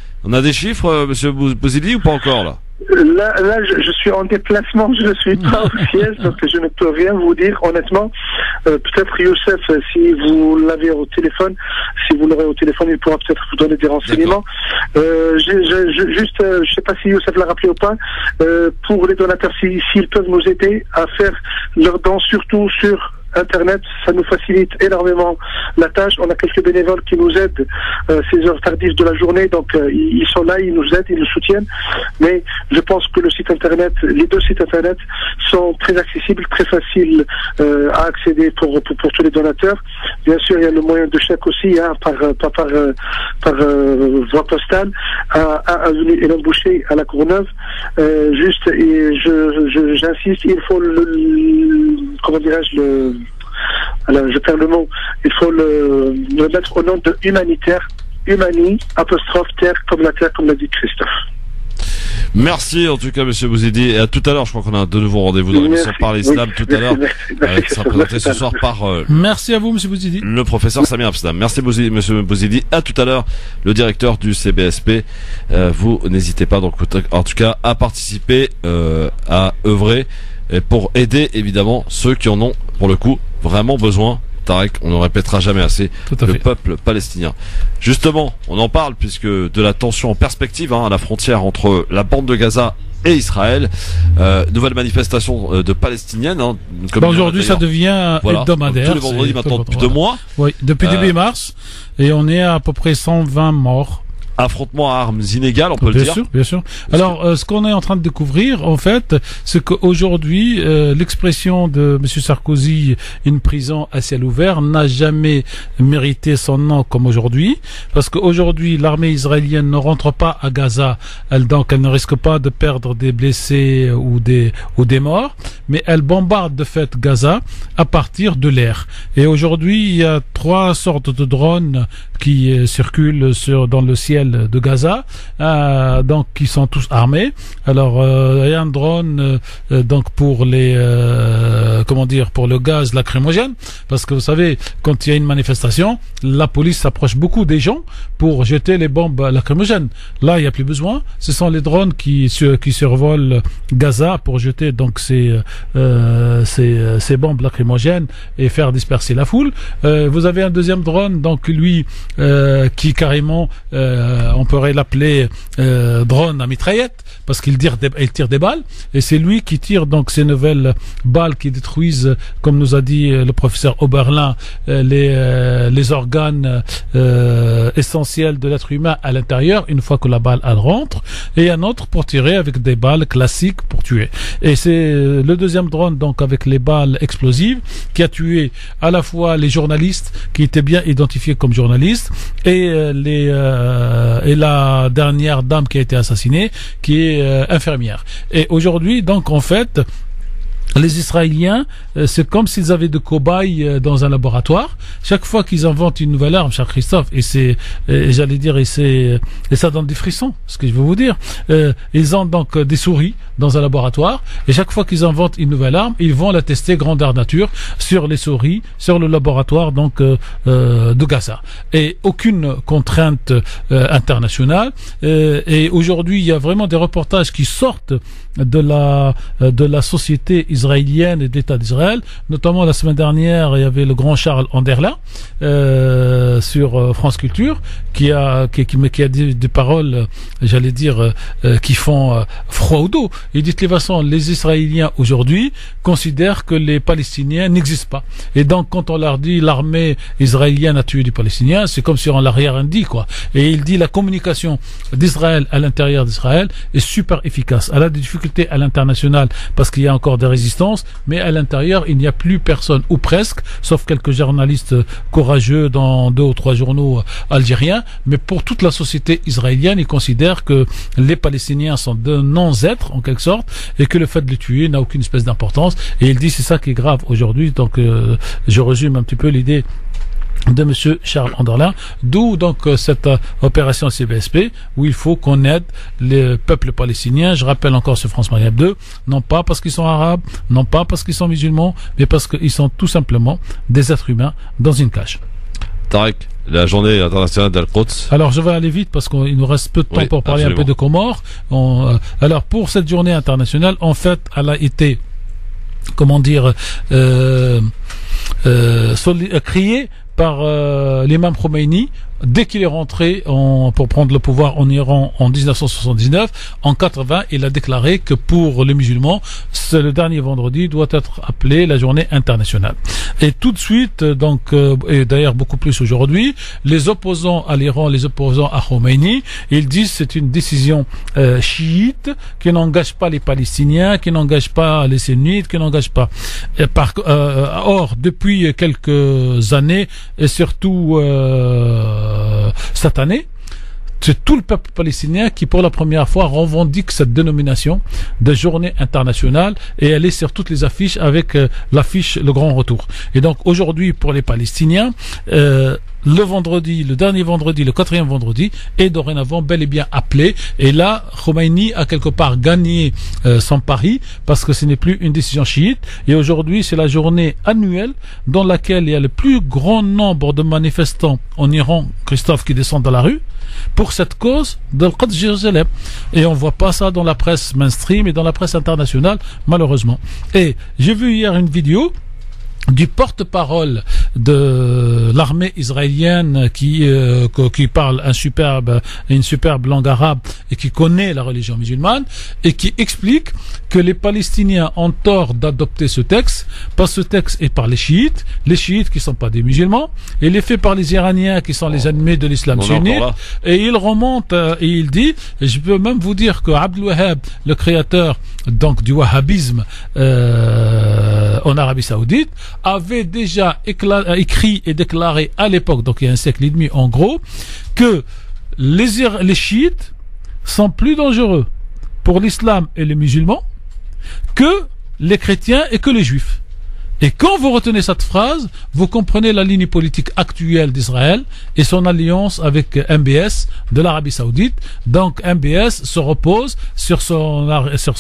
des chiffres, Monsieur Bouzili, ou pas encore là? Là, je suis en déplacement, je ne suis pas au siège, donc je ne peux rien vous dire, honnêtement. Peut-être Youssef, si vous l'avez au téléphone, il pourra peut-être vous donner des renseignements. Je sais pas si Youssef l'a rappelé ou pas, pour les donateurs, s'ils peuvent nous aider à faire leurs dons, surtout sur Internet, ça nous facilite énormément la tâche. On a quelques bénévoles qui nous aident ces heures tardives de la journée, donc ils sont là, ils nous aident, ils nous soutiennent. Mais je pense que le site Internet, les 2 sites Internet sont très accessibles, très faciles à accéder pour tous les donateurs. Bien sûr, il y a le moyen de chèque aussi, par voie postale à avenue Hélène Boucher à La Courneuve. Juste, et j'insiste, il faut alors, je perds le mot. Il faut le mettre au nom de humanitaire, Humani, apostrophe terre, comme la terre, comme l'a dit Christophe. Merci en tout cas monsieur Bouzidi, et à tout à l'heure. Je crois qu'on a de nouveau rendez-vous dans l'émission Par l'Islam tout à l'heure, qui sera présenté ce soir par merci à vous monsieur Bouzidi, le professeur Samir Abslam. Merci monsieur Bouzidi, à tout à l'heure, le directeur du CBSP. Vous n'hésitez pas donc en tout cas à participer, à œuvrer pour aider évidemment ceux qui en ont pour le coup vraiment besoin. Tarek, on ne répétera jamais assez, le peuple palestinien. Justement, on en parle puisque de la tension en perspective à la frontière entre la bande de Gaza et Israël, nouvelle manifestation de palestiniennes. Aujourd'hui, ça devient hebdomadaire. Tous les vendredis maintenant depuis 2 mois. Oui, depuis début mars, et on est à peu près 120 morts. Affrontement à armes inégales, on peut le dire. Bien sûr. Alors, ce qu'on est en train de découvrir, en fait, c'est qu'aujourd'hui, l'expression de M. Sarkozy, une prison à ciel ouvert, n'a jamais mérité son nom comme aujourd'hui, parce qu'aujourd'hui, l'armée israélienne ne rentre pas à Gaza, donc elle ne risque pas de perdre des blessés ou des morts, mais elle bombarde de fait Gaza à partir de l'air. Et aujourd'hui, il y a 3 sortes de drones qui circulent dans le ciel de Gaza, donc qui sont tous armés. Alors il y a un drone donc pour les pour le gaz lacrymogène, parce que vous savez, quand il y a une manifestation, la police s'approche beaucoup des gens pour jeter les bombes lacrymogènes. Là, il n'y a plus besoin. Ce sont les drones qui survolent Gaza pour jeter donc ces bombes lacrymogènes et faire disperser la foule. Vous avez un deuxième drone, donc lui qui carrément on pourrait l'appeler drone à mitraillette, parce qu'il tire des balles, et c'est lui qui tire donc ces nouvelles balles qui détruisent, comme nous a dit le professeur Oberlin, les organes essentiels de l'être humain à l'intérieur une fois que la balle elle rentre, et un autre pour tirer avec des balles classiques pour tuer. Et c'est le deuxième drone donc avec les balles explosives qui a tué à la fois les journalistes qui étaient bien identifiés comme journalistes et la dernière dame qui a été assassinée, qui est infirmière. Et aujourd'hui, donc, en fait, les Israéliens, c'est comme s'ils avaient de cobayes dans un laboratoire. Chaque fois qu'ils inventent une nouvelle arme, cher Christophe, et ça donne des frissons, ce que je veux vous dire. Ils ont donc des souris dans un laboratoire, et chaque fois qu'ils inventent une nouvelle arme, ils vont la tester grandeur nature sur les souris, sur le laboratoire donc de Gaza. Et aucune contrainte internationale. Et aujourd'hui, il y a vraiment des reportages qui sortent de la société israélienne et de l'État d'Israël. Notamment la semaine dernière, il y avait le grand Charles Anderlin sur France Culture qui a dit des paroles, j'allais dire, qui font froid au dos. Il dit de toute façon, les Israéliens aujourd'hui considèrent que les Palestiniens n'existent pas. Et donc, quand on leur dit l'armée israélienne a tué des Palestiniens, c'est comme si on l'a rien dit, quoi. Et il dit la communication d'Israël à l'intérieur d'Israël est super efficace. Elle a des difficultés à l'international parce qu'il y a encore des résistances, mais à l'intérieur, il n'y a plus personne, ou presque, sauf quelques journalistes courageux dans 2 ou 3 journaux algériens. Mais pour toute la société israélienne, ils considèrent que les Palestiniens sont de non-êtres, en quelque sorte, et que le fait de les tuer n'a aucune espèce d'importance. Et il dit c'est ça qui est grave aujourd'hui. Donc je résume un petit peu l'idée de monsieur Charles Anderlin, d'où donc cette opération CBSP où il faut qu'on aide les peuples palestiniens. Je rappelle encore sur France Maghreb 2, non pas parce qu'ils sont arabes, non pas parce qu'ils sont musulmans, mais parce qu'ils sont tout simplement des êtres humains dans une cage. Tarek, la journée internationale d'Al-Quds. Alors je vais aller vite parce qu'il nous reste peu de temps pour parler absolument un peu de Comores. Alors pour cette journée internationale, en fait, elle a été, comment dire, criée par l'imam Khomeini dès qu'il est rentré pour prendre le pouvoir en Iran en 1979. En 80, il a déclaré que pour les musulmans, le dernier vendredi doit être appelé la journée internationale. Et tout de suite, donc, et d'ailleurs beaucoup plus aujourd'hui, les opposants à l'Iran, les opposants à Khomeini, ils disent que c'est une décision chiite qui n'engage pas les Palestiniens, qui n'engage pas les Sunnites, qui n'engage pas. Or, depuis quelques années, et surtout cette année, c'est tout le peuple palestinien qui, pour la première fois, revendique cette dénomination de journée internationale, et elle est sur toutes les affiches avec l'affiche Le Grand Retour. Et donc, aujourd'hui, pour les Palestiniens, le vendredi, le dernier vendredi, le 4e vendredi, est dorénavant bel et bien appelé. Et là, Khomeini a quelque part gagné son pari, parce que ce n'est plus une décision chiite. Et aujourd'hui, c'est la journée annuelle dans laquelle il y a le plus grand nombre de manifestants en Iran, Christophe, qui descendent dans la rue pour cette cause de Quds Jérusalem. Et on voit pas ça dans la presse mainstream et dans la presse internationale, malheureusement. Et j'ai vu hier une vidéo du porte-parole de l'armée israélienne qui parle une superbe langue arabe et qui connaît la religion musulmane, et qui explique que les Palestiniens ont tort d'adopter ce texte, parce que ce texte est par les chiites qui sont pas des musulmans, et il est fait par les Iraniens qui sont les ennemis de l'islam sunnite. Et il remonte et il dit, et je peux même vous dire que Abdul Wahhab, le créateur donc du wahhabisme en Arabie Saoudite, avait déjà écrit et déclaré à l'époque, donc il y a un siècle et demi en gros, que les chiites sont plus dangereux pour l'islam et les musulmans que les chrétiens et que les juifs. Et quand vous retenez cette phrase, vous comprenez la ligne politique actuelle d'Israël et son alliance avec MBS de l'Arabie Saoudite. Donc MBS se repose sur son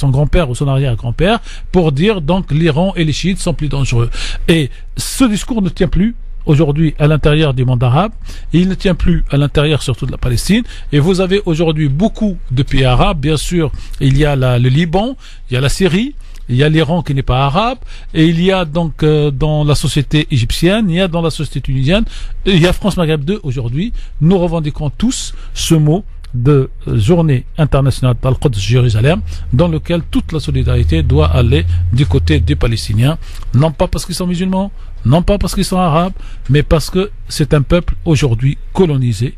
grand-père ou son arrière-grand-père pour dire donc l'Iran et les chiites sont plus dangereux. Et ce discours ne tient plus aujourd'hui à l'intérieur du monde arabe, et il ne tient plus à l'intérieur surtout de la Palestine. Et vous avez aujourd'hui beaucoup de pays arabes, bien sûr, il y a le Liban, il y a la Syrie, il y a l'Iran qui n'est pas arabe, et il y a donc dans la société égyptienne, il y a dans la société tunisienne, il y a France Maghreb 2 aujourd'hui. Nous revendiquons tous ce mot de journée internationale d'Al-Quds Jérusalem, dans lequel toute la solidarité doit aller du côté des Palestiniens, non pas parce qu'ils sont musulmans, non pas parce qu'ils sont arabes, mais parce que c'est un peuple aujourd'hui colonisé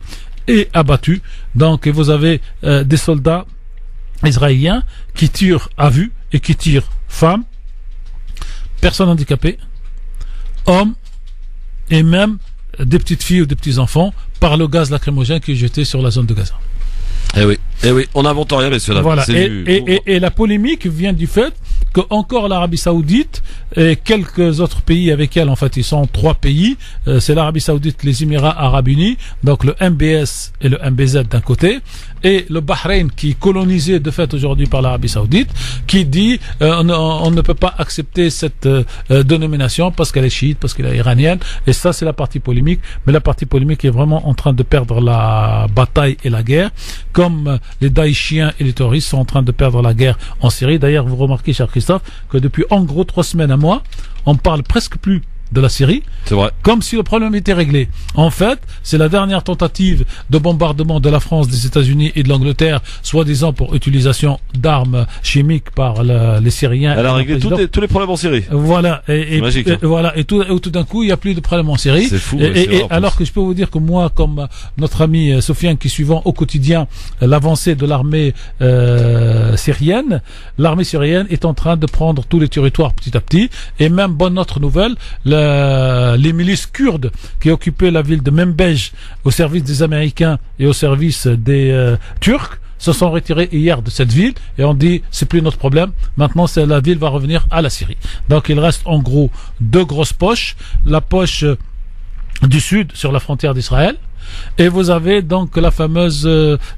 et abattu. Donc vous avez des soldats israéliens qui tirent à vue et qui tirent femmes, personnes handicapées, hommes et même des petites filles ou des petits enfants par le gaz lacrymogène qui est jeté sur la zone de Gaza. Eh oui, on n'invente rien, messieurs. Voilà. Et la polémique vient du fait que encore l'Arabie Saoudite et quelques autres pays avec elle, en fait, ils sont 3 pays. C'est l'Arabie Saoudite, les Émirats Arabes Unis, donc le MBS et le MBZ d'un côté, et le Bahreïn qui est colonisé de fait aujourd'hui par l'Arabie Saoudite, qui dit on ne peut pas accepter cette dénomination parce qu'elle est chiite, parce qu'elle est iranienne. Et ça, c'est la partie polémique. Mais la partie polémique est vraiment en train de perdre la bataille et la guerre, comme les Daïchiens et les terroristes sont en train de perdre la guerre en Syrie. D'ailleurs, vous remarquez, cher Christophe, que depuis en gros 3 semaines à mois, on parle presque plus de la Syrie, c'est vrai, comme si le problème était réglé. En fait, c'est la dernière tentative de bombardement de la France, des États-Unis et de l'Angleterre, soi-disant pour utilisation d'armes chimiques par les Syriens. Elle a réglé tous les problèmes en Syrie. Voilà. C'est magique, hein. Voilà. Et tout d'un coup, il n'y a plus de problème en Syrie. C'est fou. Et alors que je peux vous dire que moi, comme notre ami Sofiane, qui suivant au quotidien l'avancée de l'armée syrienne, l'armée syrienne est en train de prendre tous les territoires petit à petit. Et même, bonne autre nouvelle, les milices kurdes qui occupaient la ville de Membej au service des Américains et au service des Turcs se sont retirés hier de cette ville, et on dit c'est plus notre problème, maintenant la ville va revenir à la Syrie. Donc il reste en gros 2 grosses poches, la poche du sud sur la frontière d'Israël, et vous avez donc la fameuse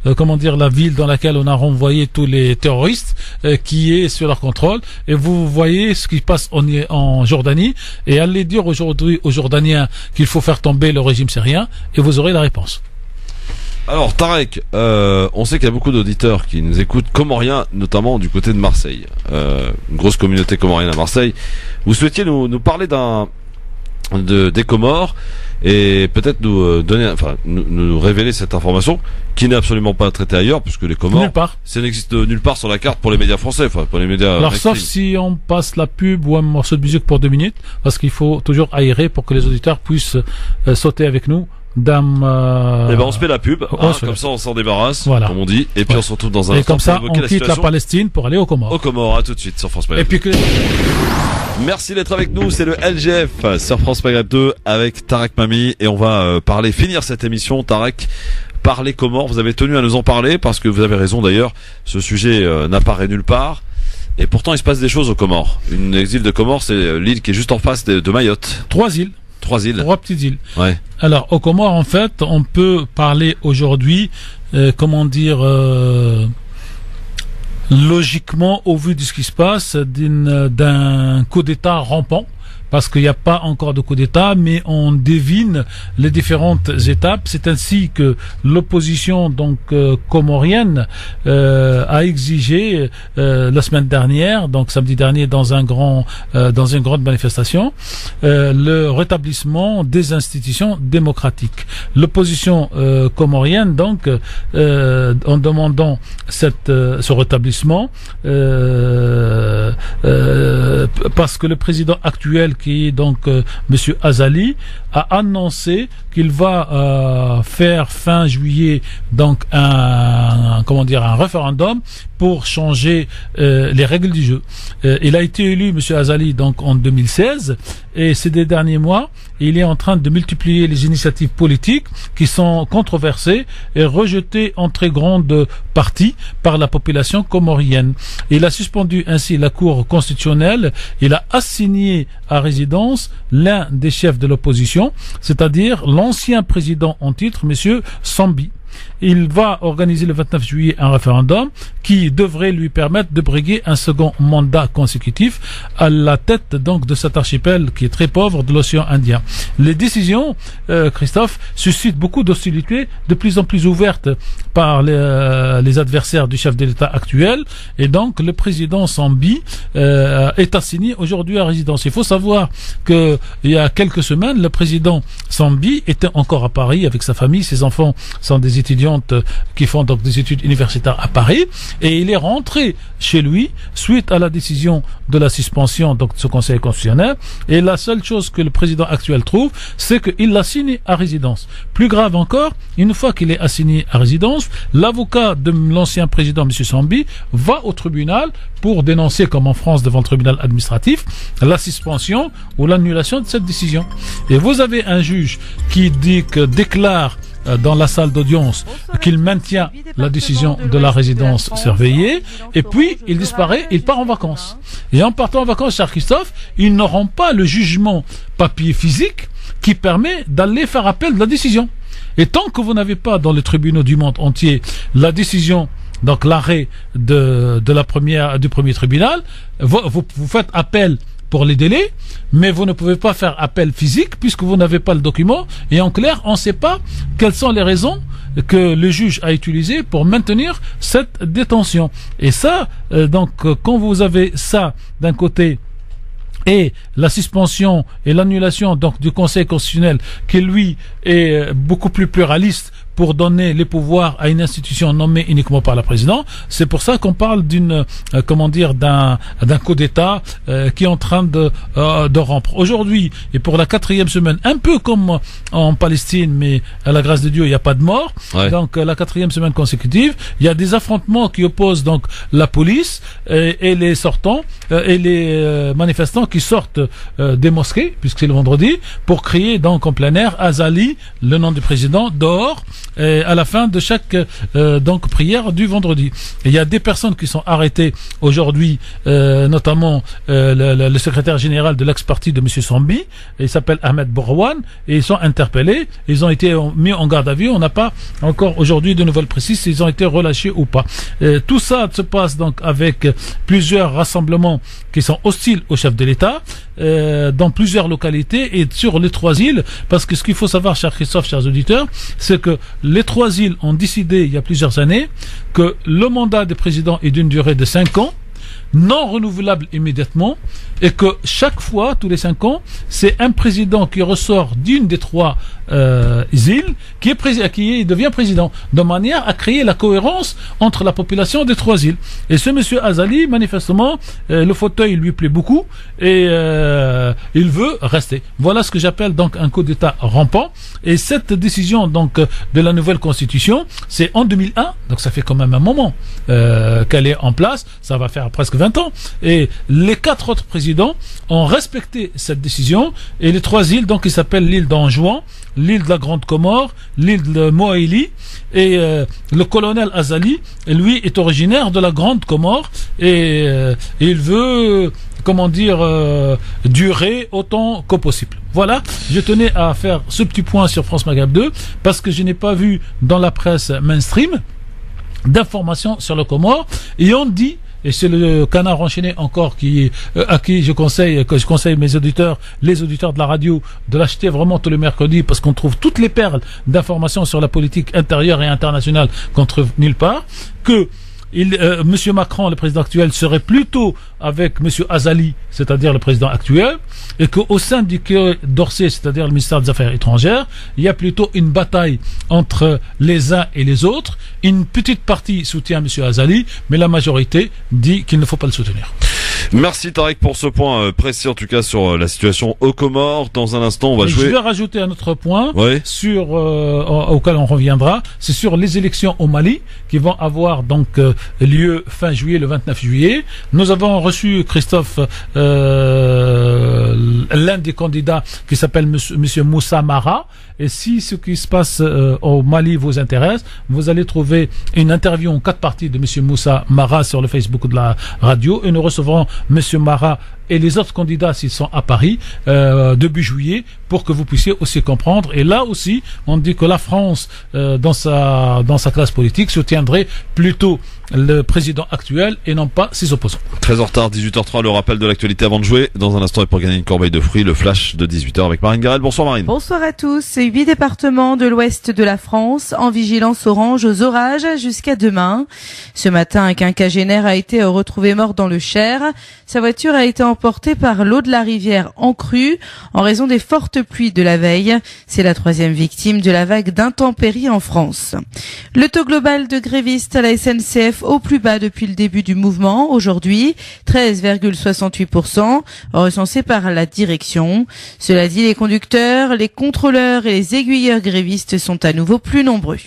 la ville dans laquelle on a renvoyé tous les terroristes qui est sur leur contrôle. Et vous voyez ce qui passe en Jordanie, et allez dire aujourd'hui aux Jordaniens qu'il faut faire tomber le régime syrien, et vous aurez la réponse. Alors Tarek, on sait qu'il y a beaucoup d'auditeurs qui nous écoutent comoriens, notamment du côté de Marseille, une grosse communauté comorienne à Marseille. Vous souhaitiez nous parler des Comores, et peut-être nous révéler cette information qui n'est absolument pas traitée ailleurs, puisque les Comores, ça n'existe nulle part sur la carte pour les médias français, enfin pour les médias. Alors sauf si on passe la pub ou un morceau de musique pour 2 minutes, parce qu'il faut toujours aérer pour que les auditeurs puissent sauter avec nous. On se met la pub, comme ça on s'en débarrasse, voilà. Comme on dit, et puis on se retrouve dans un instant. Et comme ça, on quitte la Palestine pour aller aux Comores. Aux Comores, à tout de suite sur France Maghreb. Et puis merci d'être avec nous, c'est le LGF sur France Maghreb 2 avec Tarek Mami, et on va finir cette émission, Tarek, par les Comores. Vous avez tenu à nous en parler, parce que vous avez raison d'ailleurs, ce sujet n'apparaît nulle part. Et pourtant il se passe des choses aux Comores. Une île de Comores, c'est l'île qui est juste en face de Mayotte. 3 îles. 3 petites îles. Ouais. Alors, aux Comores, en fait, on peut parler aujourd'hui, logiquement, au vu de ce qui se passe, d'un coup d'État rampant. Parce qu'il n'y a pas encore de coup d'État, mais on devine les différentes étapes. C'est ainsi que l'opposition comorienne a exigé la semaine dernière, donc samedi dernier, dans une grande manifestation, le rétablissement des institutions démocratiques. L'opposition comorienne, en demandant ce rétablissement, parce que le président actuel, qui est Monsieur Azali, a annoncé qu'il va faire fin juillet un référendum pour changer les règles du jeu. Il a été élu, Monsieur Azali, en 2016, et ces derniers mois, il est en train de multiplier les initiatives politiques qui sont controversées et rejetées en très grande partie par la population comorienne. Il a suspendu ainsi la Cour constitutionnelle. Il a assigné à résidence l'un des chefs de l'opposition, c'est-à-dire l'ancien président en titre, Monsieur Sambi. Il va organiser le 29 juillet un référendum qui devrait lui permettre de briguer un second mandat consécutif à la tête de cet archipel qui est très pauvre de l'océan Indien. Les décisions, Christophe, suscitent beaucoup d'hostilité de plus en plus ouvertes par les adversaires du chef de l'État actuel, et donc le président Sambi est assigné aujourd'hui à résidence. Il faut savoir que il y a quelques semaines, le président Sambi était encore à Paris avec sa famille. Ses enfants sont des étudiantes qui font des études universitaires à Paris, et il est rentré chez lui suite à la décision de la suspension de ce Conseil constitutionnel. Et la seule chose que le président actuel trouve, c'est qu'il l'a assigné à résidence. Plus grave encore, une fois qu'il est assigné à résidence, l'avocat de l'ancien président, M. Sambi, va au tribunal pour dénoncer, comme en France devant le tribunal administratif, la suspension ou l'annulation de cette décision. Et vous avez un juge qui déclare dans la salle d'audience qu'il maintient la décision de la résidence surveillée, et puis il disparaît, il part en vacances. Et en partant en vacances, cher Christophe, ils n'auront pas le jugement papier physique qui permet d'aller faire appel de la décision. Et tant que vous n'avez pas dans les tribunaux du monde entier la décision, donc l'arrêt du premier tribunal, vous faites appel pour les délais, mais vous ne pouvez pas faire appel physique puisque vous n'avez pas le document, et en clair, on ne sait pas quelles sont les raisons que le juge a utilisées pour maintenir cette détention. Et ça, quand vous avez ça d'un côté, et la suspension et l'annulation du Conseil constitutionnel, qui lui est beaucoup plus pluraliste pour donner les pouvoirs à une institution nommée uniquement par le président, c'est pour ça qu'on parle d'un coup d'État qui est en train de rompre. Aujourd'hui, et pour la 4e semaine, un peu comme en Palestine, mais à la grâce de Dieu, il n'y a pas de mort. Ouais. Donc la 4e semaine consécutive, il y a des affrontements qui opposent la police et les sortants et les manifestants qui sortent des mosquées, puisque c'est le vendredi, pour crier en plein air Azali, le nom du président, dehors, à la fin de chaque prière du vendredi. Et il y a des personnes qui sont arrêtées aujourd'hui, notamment le secrétaire général de l'ex-parti de M. Sambi, il s'appelle Ahmed Bourwan, et ils sont interpellés, ils ont été mis en garde à vue. On n'a pas encore aujourd'hui de nouvelles précises s'ils ont été relâchés ou pas. Tout ça se passe avec plusieurs rassemblements qui sont hostiles au chef de l'État, dans plusieurs localités et sur les 3 îles, parce que ce qu'il faut savoir, cher Christophe, chers auditeurs, c'est que les 3 îles ont décidé il y a plusieurs années que le mandat des présidents est d'une durée de 5 ans, non renouvelable immédiatement, et que chaque fois, tous les 5 ans, c'est un président qui ressort d'une des 3 îles qui devient président, de manière à créer la cohérence entre la population des 3 îles. Et ce monsieur Azali, manifestement, le fauteuil lui plaît beaucoup et il veut rester. Voilà ce que j'appelle donc un coup d'État rampant. Et cette décision donc de la nouvelle constitution, c'est en 2001, donc ça fait quand même un moment qu'elle est en place, ça va faire presque 20 ans. Et les 4 autres présidents ont respecté cette décision, et les 3 îles, donc, ils s'appellent l'île d'Anjouan, l'île de la Grande Comore, l'île de Mohéli, et le colonel Azali, lui, est originaire de la Grande Comore, et il veut, durer autant que possible. Voilà, je tenais à faire ce petit point sur France Maghreb 2, parce que je n'ai pas vu dans la presse mainstream d'informations sur le Comore, et on dit, et c'est le canard enchaîné encore à qui je conseille mes auditeurs, les auditeurs de la radio, de l'acheter vraiment tous les mercredis, parce qu'on trouve toutes les perles d'informations sur la politique intérieure et internationale qu'on trouve nulle part, que Monsieur Macron, le président actuel, serait plutôt avec Monsieur Azali, c'est-à-dire le président actuel, et qu'au sein du Quai d'Orsay, c'est-à-dire le ministère des Affaires étrangères, il y a plutôt une bataille entre les uns et les autres. Une petite partie soutient Monsieur Azali, mais la majorité dit qu'il ne faut pas le soutenir. Merci Tarek pour ce point précis en tout cas sur la situation aux Comores. Dans un instant, on va jouer. Je vais rajouter un autre point sur auquel on reviendra. C'est sur les élections au Mali qui vont avoir donc lieu fin juillet, le 29 juillet. Nous avons reçu Christophe, l'un des candidats qui s'appelle Monsieur Moussa Mara. Et si ce qui se passe au Mali vous intéresse, vous allez trouver une interview en 4 parties de Monsieur Moussa Mara sur le Facebook de la radio, et nous recevrons Monsieur Mara et les autres candidats s'ils sont à Paris début juillet, pour que vous puissiez aussi comprendre. Et là aussi, on dit que la France, dans sa classe politique, soutiendrait plutôt le président actuel et non pas ses opposants. Très en retard, 18h03, le rappel de l'actualité avant de jouer. Dans un instant, et pour gagner une corbeille de fruits, le flash de 18h avec Marine Garel. Bonsoir Marine. Bonsoir à tous. 8 départements de l'ouest de la France en vigilance orange aux orages jusqu'à demain. Ce matin, un quinquagénaire a été retrouvé mort dans le Cher. Sa voiture a été emportée par l'eau de la rivière en crue en raison des fortes pluies de la veille. C'est la 3e victime de la vague d'intempéries en France. Le taux global de grévistes à la SNCF au plus bas depuis le début du mouvement. Aujourd'hui, 13,68% recensé par la direction. Cela dit, les conducteurs, les contrôleurs et les aiguilleurs grévistes sont à nouveau plus nombreux.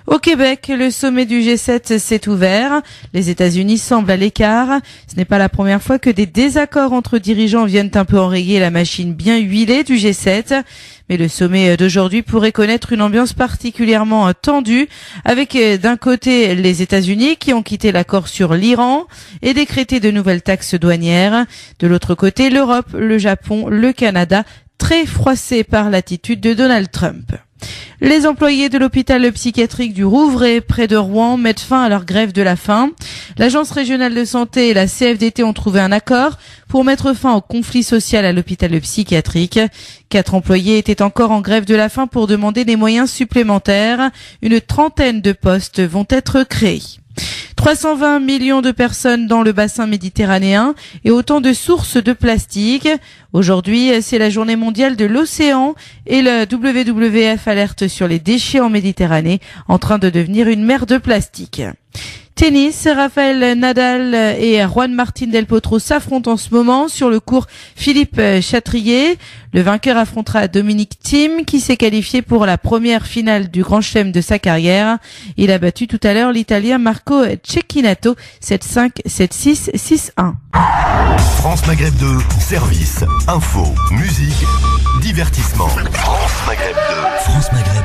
Au Québec, le sommet du G7 s'est ouvert. Les États-Unis semblent à l'écart. Ce n'est pas la première fois que des désaccords entre dirigeants viennent un peu enrayer la machine bien huilée du G7. Mais le sommet d'aujourd'hui pourrait connaître une ambiance particulièrement tendue, avec d'un côté les États-Unis qui ont quitté l'accord sur l'Iran et décrété de nouvelles taxes douanières. De l'autre côté, l'Europe, le Japon, le Canada, très froissés par l'attitude de Donald Trump. Les employés de l'hôpital psychiatrique du Rouvray, près de Rouen, mettent fin à leur grève de la faim. L'Agence régionale de santé et la CFDT ont trouvé un accord pour mettre fin au conflit social à l'hôpital psychiatrique. 4 employés étaient encore en grève de la faim pour demander des moyens supplémentaires. Une 30aine de postes vont être créés. 320 millions de personnes dans le bassin méditerranéen et autant de sources de plastique. Aujourd'hui, c'est la journée mondiale de l'océan et le WWF alerte sur les déchets en Méditerranée en train de devenir une mer de plastique. Tennis, Rafael Nadal et Juan Martín del Potro s'affrontent en ce moment sur le court Philippe Chatrier. Le vainqueur affrontera Dominic Thiem qui s'est qualifié pour la première finale du Grand Chelem de sa carrière. Il a battu tout à l'heure l'Italien Marco Cecchinato 7-5, 7-6, 6-1. France Maghreb 2, service, info, musique, divertissement. France Maghreb 2. France Maghreb.